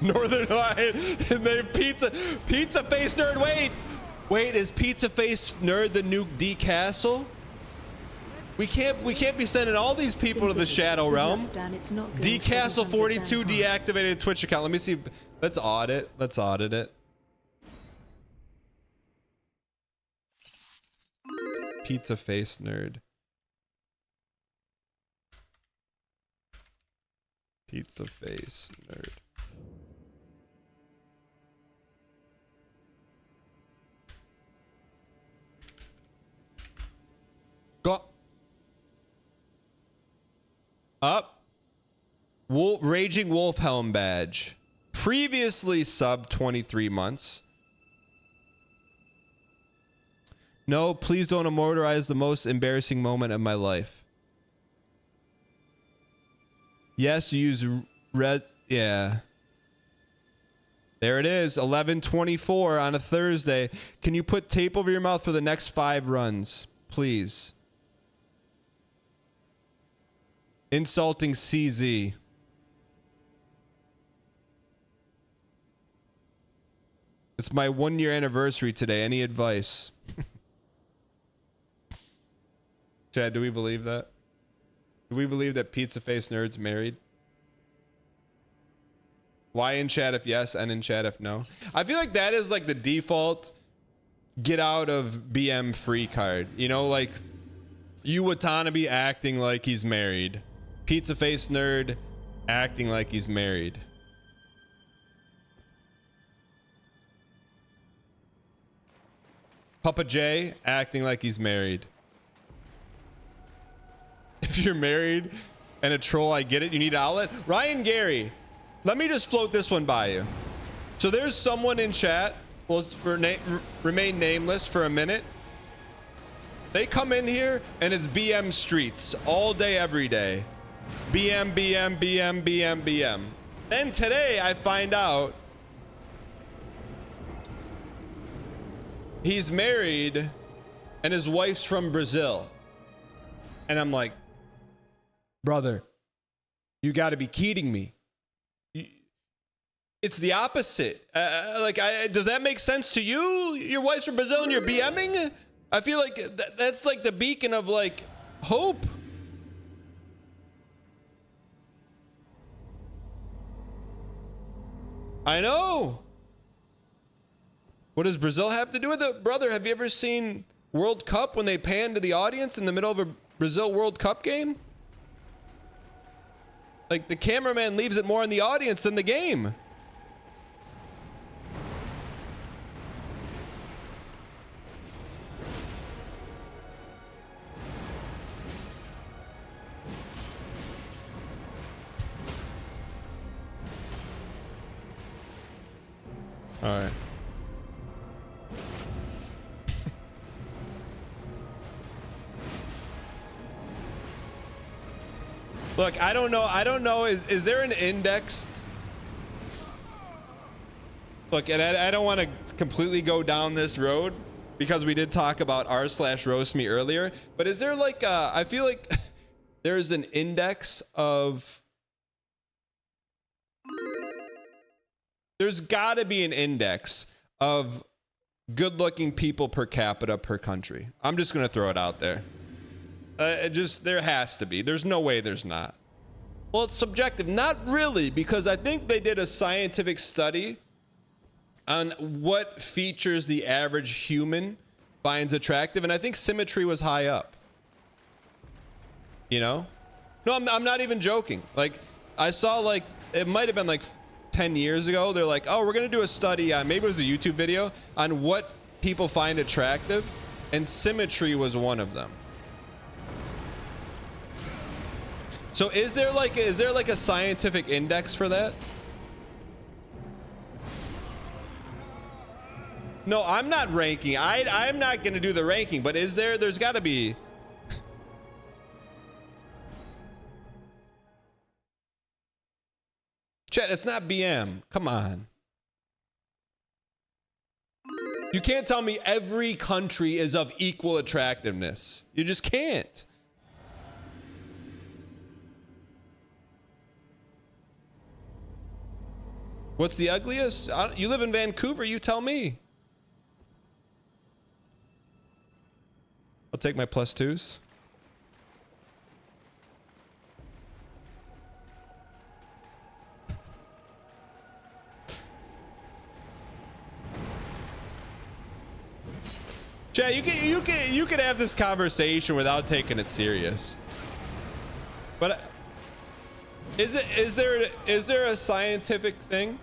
Northern Light. And they pizza face nerd. Wait, is pizza face nerd the new D Castle? We can't be sending all these people to the shadow realm. D Castle 42 deactivated Twitch account. Let me see. Let's audit it. Pizza face nerd. Pizza face nerd. Go up. Raging Wolf Helm badge. Previously sub 23 months. No, please don't immortalize the most embarrassing moment of my life. Yes, use red. Yeah. There it is. 11:24 on a Thursday. Can you put tape over your mouth for the next 5 runs, please? Insulting CZ. It's my 1-year anniversary today. Any advice? Chad, do we believe that? Do we believe that Pizza Face Nerd's married? Y in chat if yes, N in chat if no. I feel like that is like the default get out of BM free card. You know, like you Watanabe acting like he's married. Pizza Face Nerd acting like he's married. Papa J acting like he's married. If you're married and a troll, I get it. You need an outlet. Ryan Gary, let me just float this one by you. So there's someone in chat, will remain nameless for a minute. They come in here and it's BM streets all day, every day. BM, BM, BM, BM, BM. Then today I find out he's married and his wife's from Brazil. And I'm like, brother, you got to be kidding me. It's the opposite. Does that make sense to you? Your wife's from Brazil and you're BMing? I feel like that's like the beacon of like hope. I know. What does Brazil have to do with it? Brother, have you ever seen World Cup when they pan to the audience in the middle of a Brazil World Cup game? Like, the cameraman leaves it more in the audience than the game. All right. Look, I don't know. Is there an indexed? Look, and I don't want to completely go down this road because we did talk about r/roast me earlier, but is there like I feel like there's an index of, there's gotta be an index of good-looking people per capita per country. I'm just gonna throw it out there. There has to be. There's no way there's not. Well, it's subjective. Not really, because I think they did a scientific study on what features the average human finds attractive, and I think symmetry was high up. You know? No, I'm not even joking. Like, I saw, like, it might have been like 10 years ago. They're like, oh, we're gonna do a study on, maybe it was a YouTube video, on what people find attractive, and symmetry was one of them. So is there like a scientific index for that? No, I'm not ranking. I'm not gonna do the ranking, but is there? There's got to be. Chat, it's not BM. Come on. You can't tell me every country is of equal attractiveness. You just can't. What's the ugliest? You live in Vancouver, you tell me. I'll take my +2s. Chad, you can have this conversation without taking it serious. But is there a scientific thing?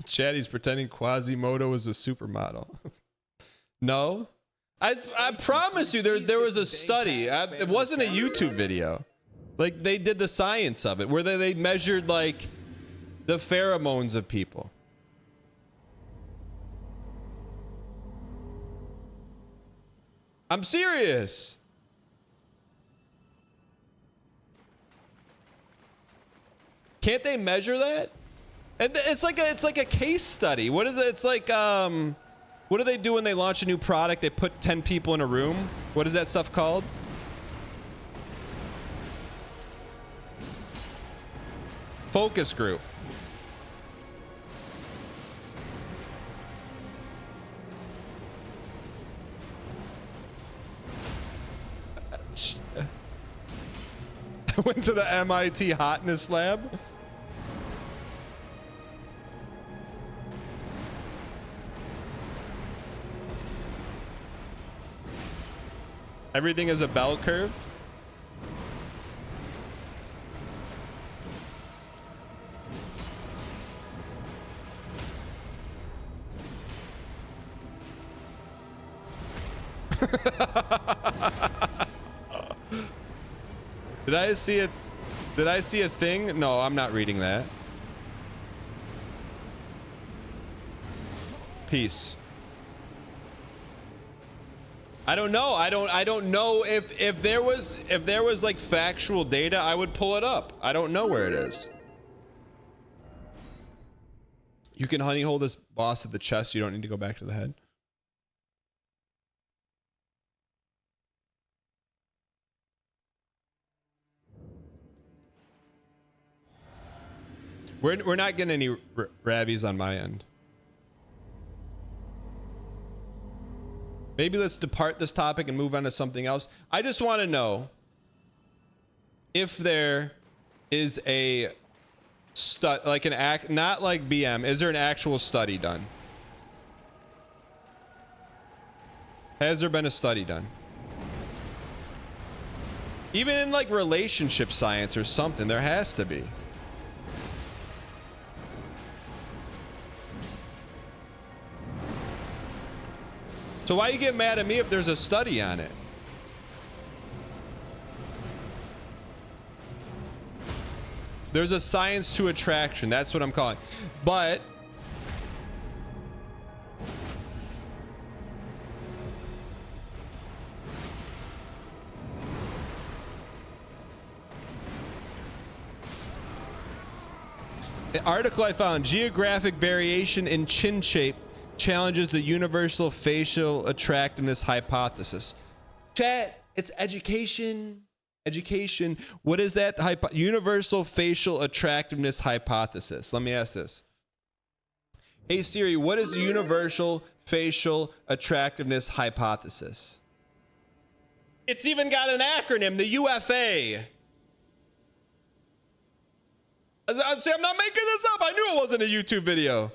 Chatty's pretending Quasimodo is a supermodel. No, I promise you, there was a study. It wasn't a YouTube video. Like, they did the science of it, where they measured like the pheromones of people. I'm serious. Can't they measure that? And it's like a case study. What is it? It's like what do they do when they launch a new product? They put 10 people in a room. What is that stuff called? Focus group. I went to the MIT hotness lab. Everything is a bell curve. Did I see it? Did I see a thing? No, I'm not reading that. Peace. I don't know. I don't know if there was like factual data, I would pull it up. I don't know where it is. You can honey hold this boss at the chest. You don't need to go back to the head. We're not getting any rabbies on my end. Maybe let's depart this topic and move on to something else. I just want to know if there is a like an act, not like BM. Is there an actual study done? Has there been a study done? Even in like relationship science or something, there has to be. So why you get mad at me if there's a study on it? There's a science to attraction. That's what I'm calling. But the article I found, geographic variation in chin shape challenges the universal facial attractiveness hypothesis. Chat, it's education. Education. What is that? Universal facial attractiveness hypothesis. Let me ask this. Hey Siri, what is the universal facial attractiveness hypothesis? It's even got an acronym, the UFA. See, I'm not making this up. I knew it wasn't a YouTube video.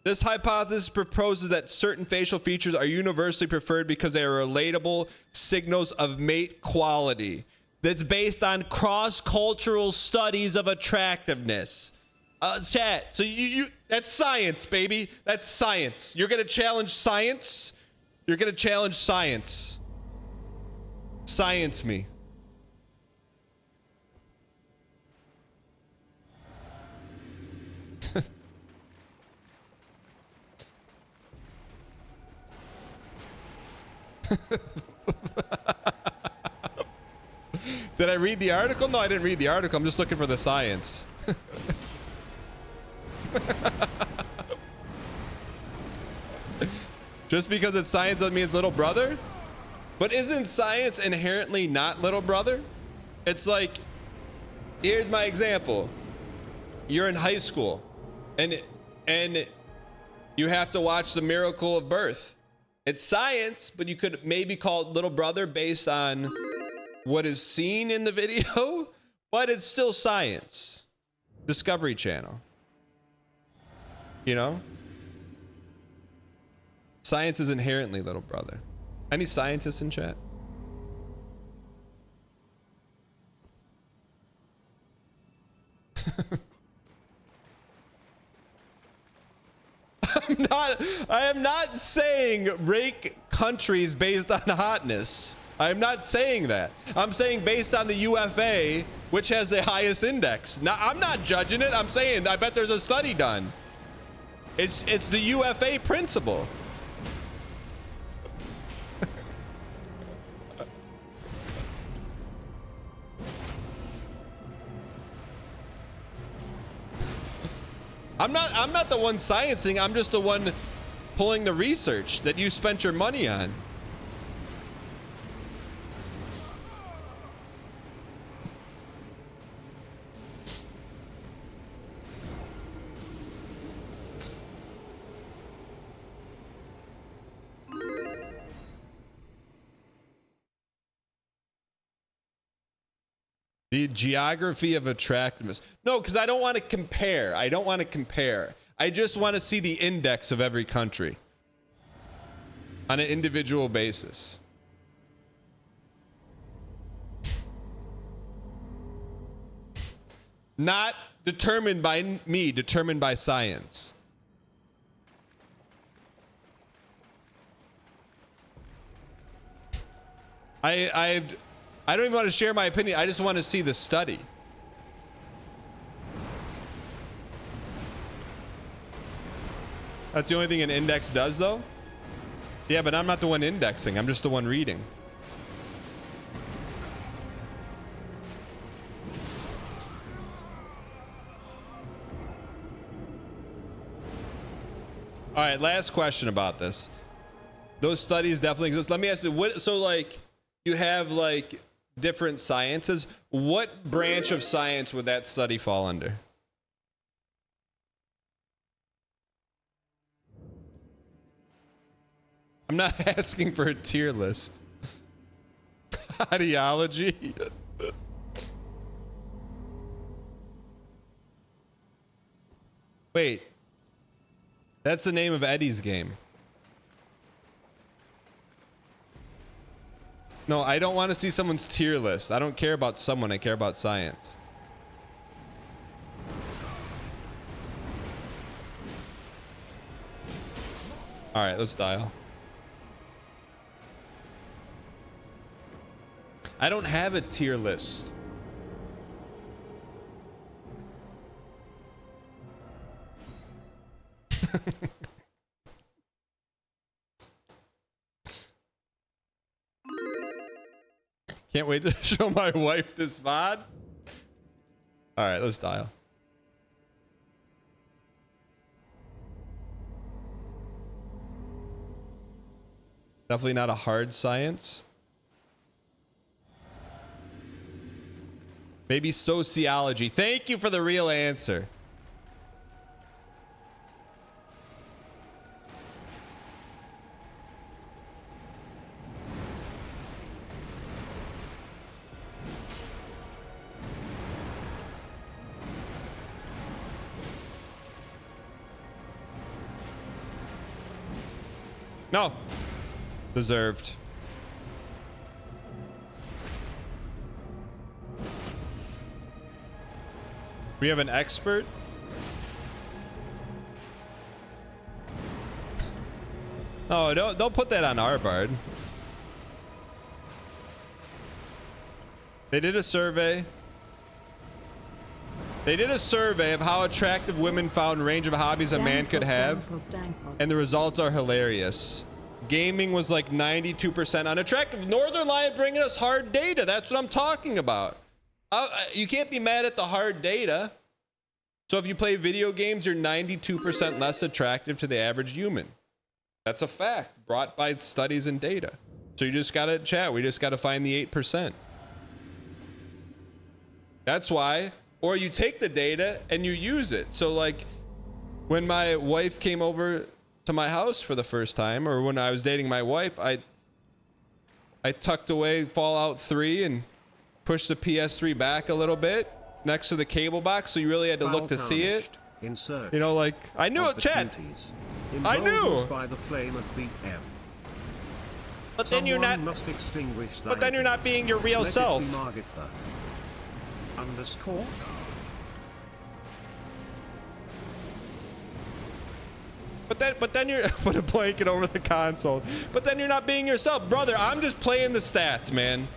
This hypothesis proposes that certain facial features are universally preferred because they are relatable signals of mate quality. That's based on cross-cultural studies of attractiveness. Chat. So that's science, baby. That's science. You're gonna challenge science. You're gonna challenge science. Science me. Did I read the article? No, I didn't read the article. I'm just looking for the science. Just because it's science doesn't mean it's little brother? But isn't science inherently not little brother? It's like, here's my example. You're in high school and you have to watch The Miracle of Birth. It's science, but you could maybe call it little brother based on what is seen in the video, but it's still science. Discovery Channel. You know? Science is inherently little brother. Any scientists in chat? I am not saying rank countries based on hotness. I'm not saying that. I'm saying based on the UFA, which has the highest index. Now, I'm not judging it. I'm saying I bet there's a study done. It's the UFA principle. I'm not the one sciencing. I'm just the one pulling the research that you spent your money on. The geography of attractiveness. No, because I don't want to compare. I don't want to compare. I just want to see the index of every country on an individual basis. Not determined by me, determined by science. I don't even want to share my opinion. I just want to see the study. That's the only thing an index does, though? Yeah, but I'm not the one indexing. I'm just the one reading. All right, last question about this. Those studies definitely exist. Let me ask you, so like, you have like different sciences. What branch of science would that study fall under? I'm not asking for a tier list. Ideology. Wait. That's the name of Eddie's game. No, I don't want to see someone's tier list. I don't care about someone. I care about science. All right, let's dial. I don't have a tier list. Can't wait to show my wife this VOD. All right, let's dial. Definitely not a hard science. Maybe sociology. Thank you for the real answer. No. Deserved. We have an expert. Oh, don't put that on our bard. They did a survey. They did a survey of how attractive women found range of hobbies a man could have, and the results are hilarious. Gaming was like 92% unattractive. Northern Lion bringing us hard data. That's what I'm talking about. You can't be mad at the hard data. So if you play video games, you're 92% less attractive to the average human. That's a fact brought by studies and data. So you just got to chat. We just got to find the 8%. That's why. Or you take the data and you use it. So like when my wife came over to my house for the first time, or when I was dating my wife, I tucked away Fallout 3 and pushed the PS3 back a little bit next to the cable box, so you really had to look to see it. You know, like I knew it, Chad. I knew. By the flame of BM. But then you're not. Must extinguish but then you're not being your real self. _. But then you're put a blanket over the console. But then you're not being yourself, brother. I'm just playing the stats, man.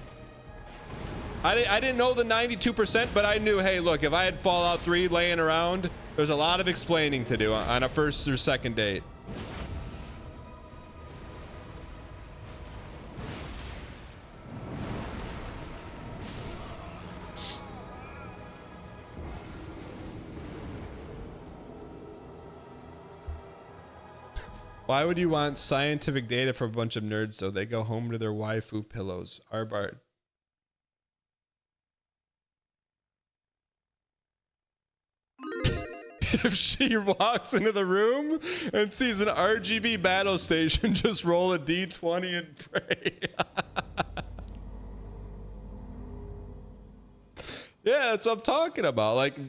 I didn't know the 92%, but I knew, hey, look, if I had Fallout 3 laying around, there's a lot of explaining to do on a first or second date. Why would you want scientific data for a bunch of nerds so they go home to their waifu pillows? Arbart. If she walks into the room and sees an RGB battle station, just roll a D20 and pray. Yeah, that's what I'm talking about. Like,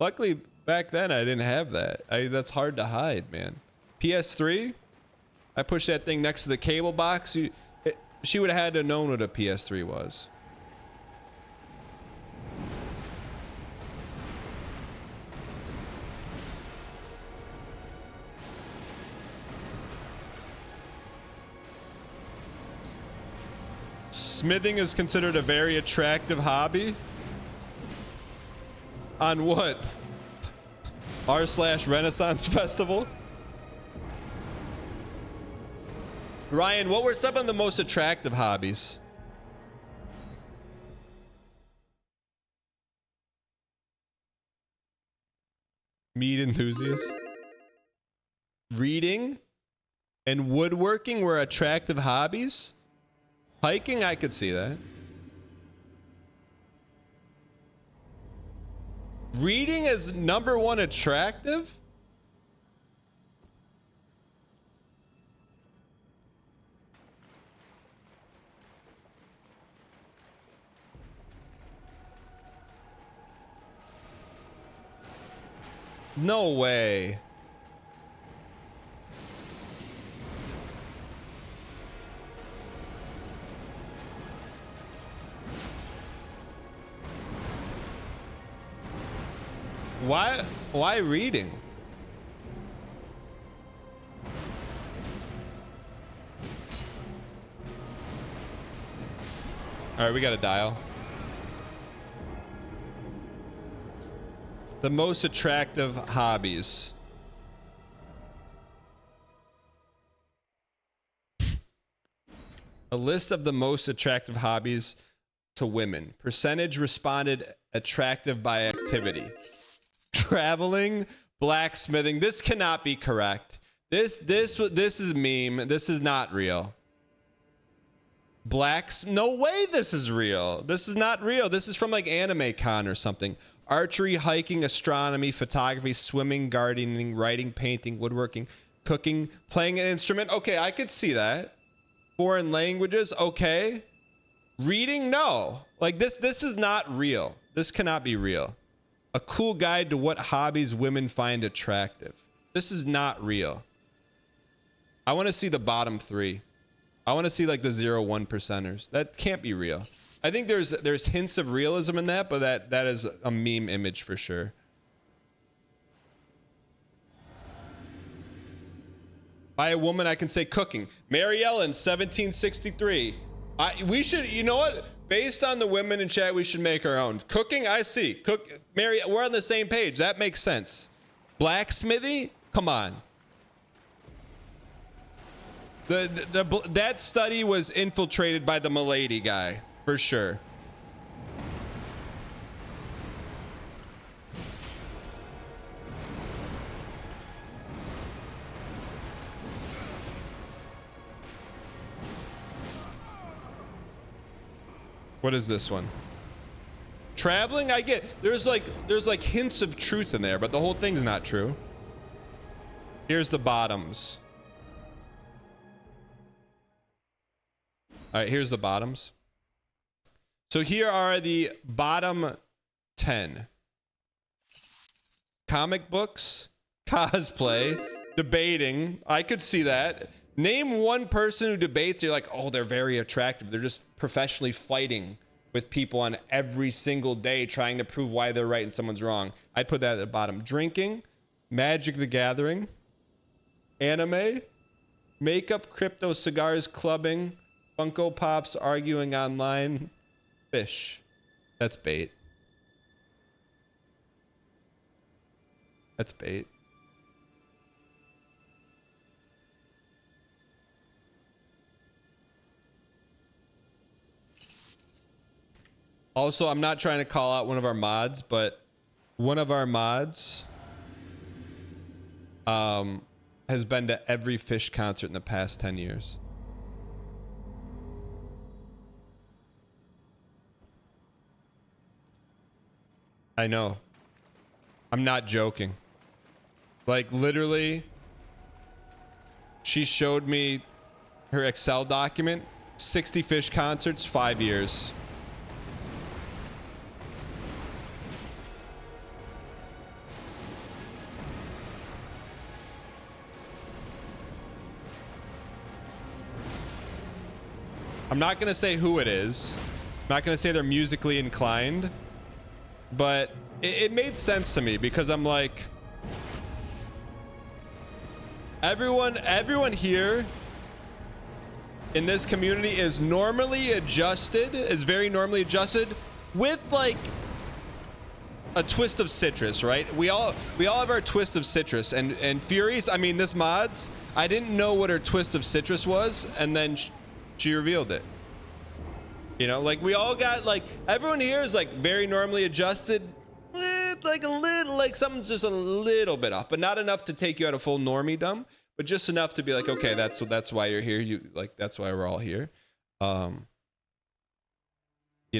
luckily back then I didn't have that. That's hard to hide, man. PS3, I pushed that thing next to the cable box. She would have had to have known what a PS3 was. Smithing is considered a very attractive hobby. On what? r/Renaissance Festival? Ryan, what were some of the most attractive hobbies? Meat enthusiasts? Reading and woodworking were attractive hobbies? Hiking, I could see that. Reading is #1 attractive? No way. Why reading? All right, we got a dial. The most attractive hobbies. A list of the most attractive hobbies to women. Percentage responded attractive by activity. Traveling, blacksmithing. This cannot be correct. This is meme. This is not real. blacks. No way this is real. This is not real. This is from like Anime Con or something. Archery, hiking, astronomy, photography, swimming, gardening, writing, painting, woodworking, cooking, playing an instrument. Okay, I could see that. Foreign languages. Okay. Reading. No. Like this is not real. This cannot be real. A cool guide to what hobbies women find attractive. This is not real. I want to see the bottom 3. I want to see like the 0-1 percenters. That can't be real. I think there's hints of realism in that, but that is a meme image for sure. By a woman, I can say cooking. Mary Ellen, 1763. We should, you know what? Based on the women in chat, we should make our own. Cooking, I see. Mary, we're on the same page. That makes sense. Blacksmithy, come on. That study was infiltrated by the Milady guy, for sure. What is this one? Traveling, I get. There's like hints of truth in there, but the whole thing's not true. Here's the bottoms. All right, here's the bottoms. So here are the bottom 10. Comic books, cosplay, debating. I could see that. Name one person who debates. You're like, oh, they're very attractive. They're just professionally fighting with people on every single day, trying to prove why they're right and someone's wrong. I'd put that at the bottom. Drinking, Magic the Gathering, anime, makeup, crypto, cigars, clubbing, Funko Pops, arguing online, fish. That's bait. That's bait. Also, I'm not trying to call out one of our mods, but one of our mods has been to every Fish concert in the past 10 years. I know. I'm not joking. Like, literally, she showed me her Excel document. 60 Fish concerts, 5 years. I'm not going to say who it is. I'm not going to say they're musically inclined. But it made sense to me because I'm like, everyone here in this community is normally adjusted, is very normally adjusted with like a twist of citrus, right? We all have our twist of citrus, and Furies, I mean, this mods, I didn't know what her twist of citrus was, and then she revealed it. You know, like we all got, like, everyone here is like very normally adjusted, like a little, like something's just a little bit off, but not enough to take you out of full normie dumb, but just enough to be like, okay, that's why you're here. You like, that's why we're all here. You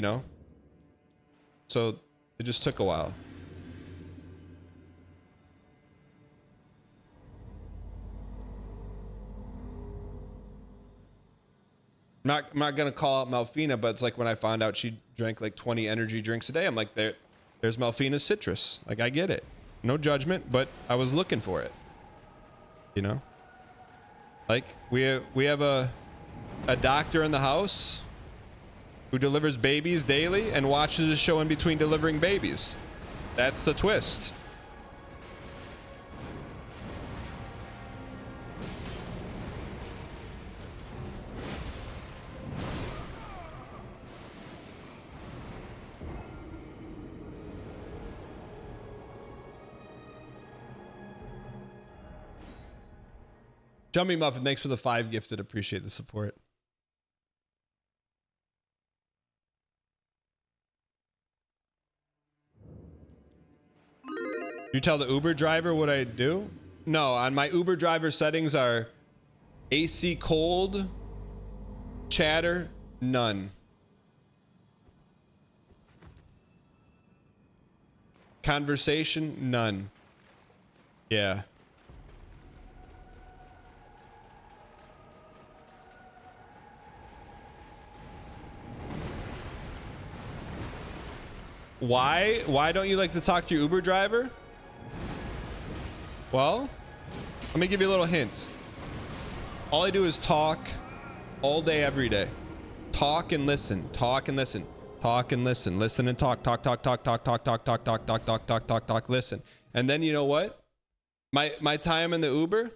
know, so it just took a while. I'm not gonna call out Malfina, but it's like when I found out she drank like 20 energy drinks a day, I'm like, there's Malfina's citrus. Like, I get it. No judgment, but I was looking for it. You know? Like, we have a doctor in the house who delivers babies daily and watches a show in between delivering babies. That's the twist. Jumpy Muffin, thanks for the 5 gifted. Appreciate the support. You tell the Uber driver what I do? No, on my Uber driver settings are AC cold, chatter, None. Conversation? None. Yeah. Why? Why don't you like to talk to your Uber driver? Well, let me give you a little hint. All I do is talk all day, every day. Talk and listen. Talk and listen. Talk and listen. Listen and talk. Talk, talk, talk, talk, talk, talk, talk, talk, talk, talk, talk, talk, talk, listen. And then you know what? My time in the Uber.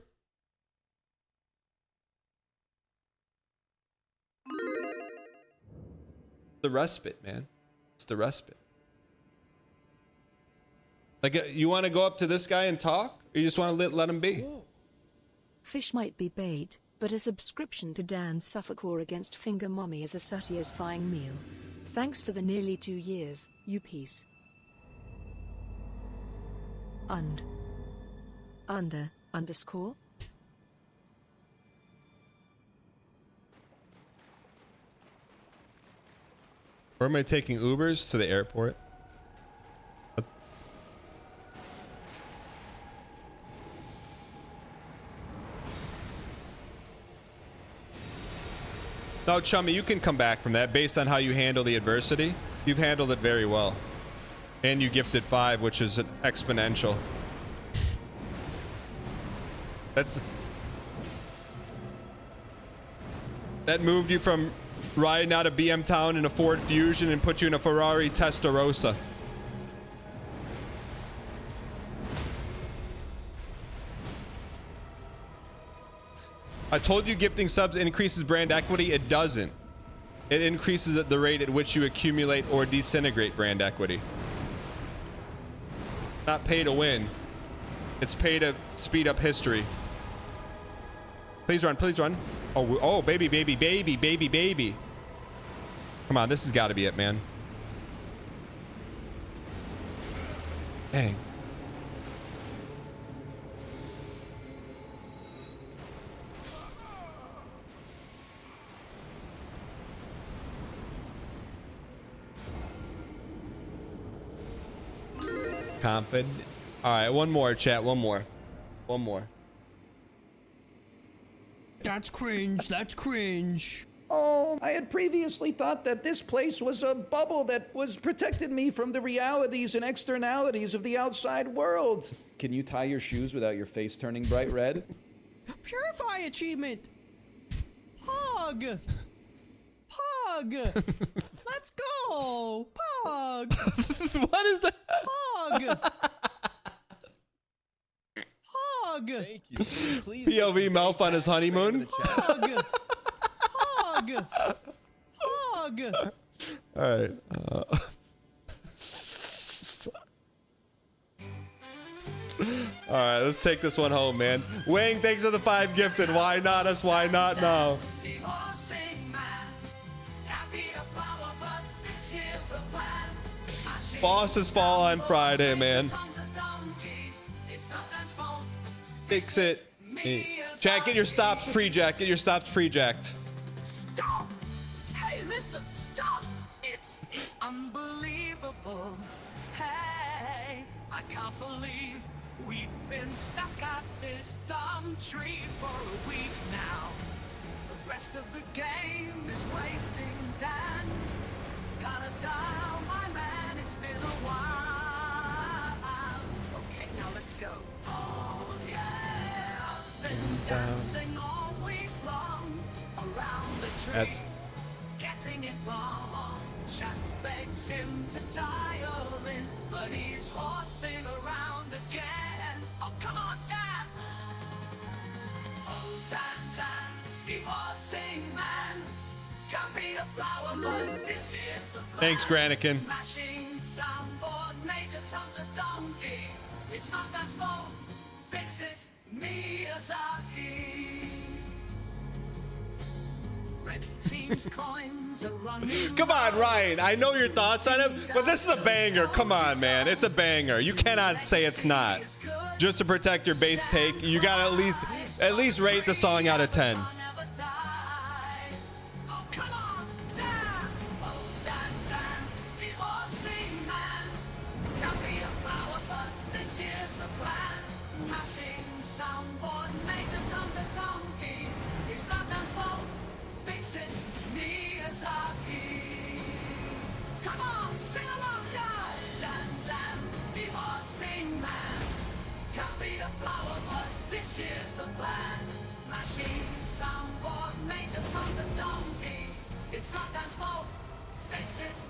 The respite, man. It's the respite. Like, you want to go up to this guy and talk, or you just want to let him be? Fish might be bait, but a subscription to Dan's Suffolk against Finger Mommy is a satisfying meal. Thanks for the nearly 2 years, you piece. Underscore? Where am I taking Ubers? To the airport. No, Chummy, you can come back from that based on how you handle the adversity. You've handled it very well. And you gifted 5, which is an exponential. That moved you from riding out of BM Town in a Ford Fusion and put you in a Ferrari Testarossa. I told you gifting subs increases brand equity. It doesn't. It increases at the rate at which you accumulate or disintegrate brand equity. Not pay to win. It's pay to speed up history. Please run, please run. Oh, baby, baby, baby, baby, baby. Come on, this has got to be it, man. Dang. Confident. All right, one more, chat. One more. That's cringe. That's cringe. Oh, I had previously thought that this place was a bubble that was protected me from the realities and externalities of the outside world. Can you tie your shoes without your face turning bright red? Purify achievement. Pug. Let's go. Pug. What is that? Pug. Thank you. Please POV Melf on his honeymoon. Pug. All right. All right, let's take this one home, man. Wang, thanks for the 5 gifted. Why not us? Why not now? Bosses fall on Friday, man. Fix it. Jack, get your stops pre-jacked. Get your stops pre-jacked. Stop! Hey, listen, stop! It's unbelievable. Hey, I can't believe we've been stuck at this dumb tree for a week now. The rest of the game is waiting, Dan. Gotta dial my man, it's been a while. Okay, now let's go. Oh yeah, I've been dancing all week long around the tree. That's Getting it wrong. Chat begs him to dial in, but he's horsing around again. Oh, come on, Dan! Oh, Dan, the horsing man. Can't be a flower, but this is the plan. Thanks, Granikin. Mashing soundboard, Major Tom's a donkey. It's not Dan's fault. Fix it, Miyazaki. Red team's coins are running. Come on, Ryan. I know your thoughts on it, but this is a banger. Come on, man. It's a banger. You cannot say it's not. Just to protect your base take, you gotta at least rate the song out of 10. Sing along, yeah! Dan, Dan, the horsing man. Can't be a flower, but this year's the plan. Machine, soundboard, major tons of donkey. It's not Dan's fault. It's his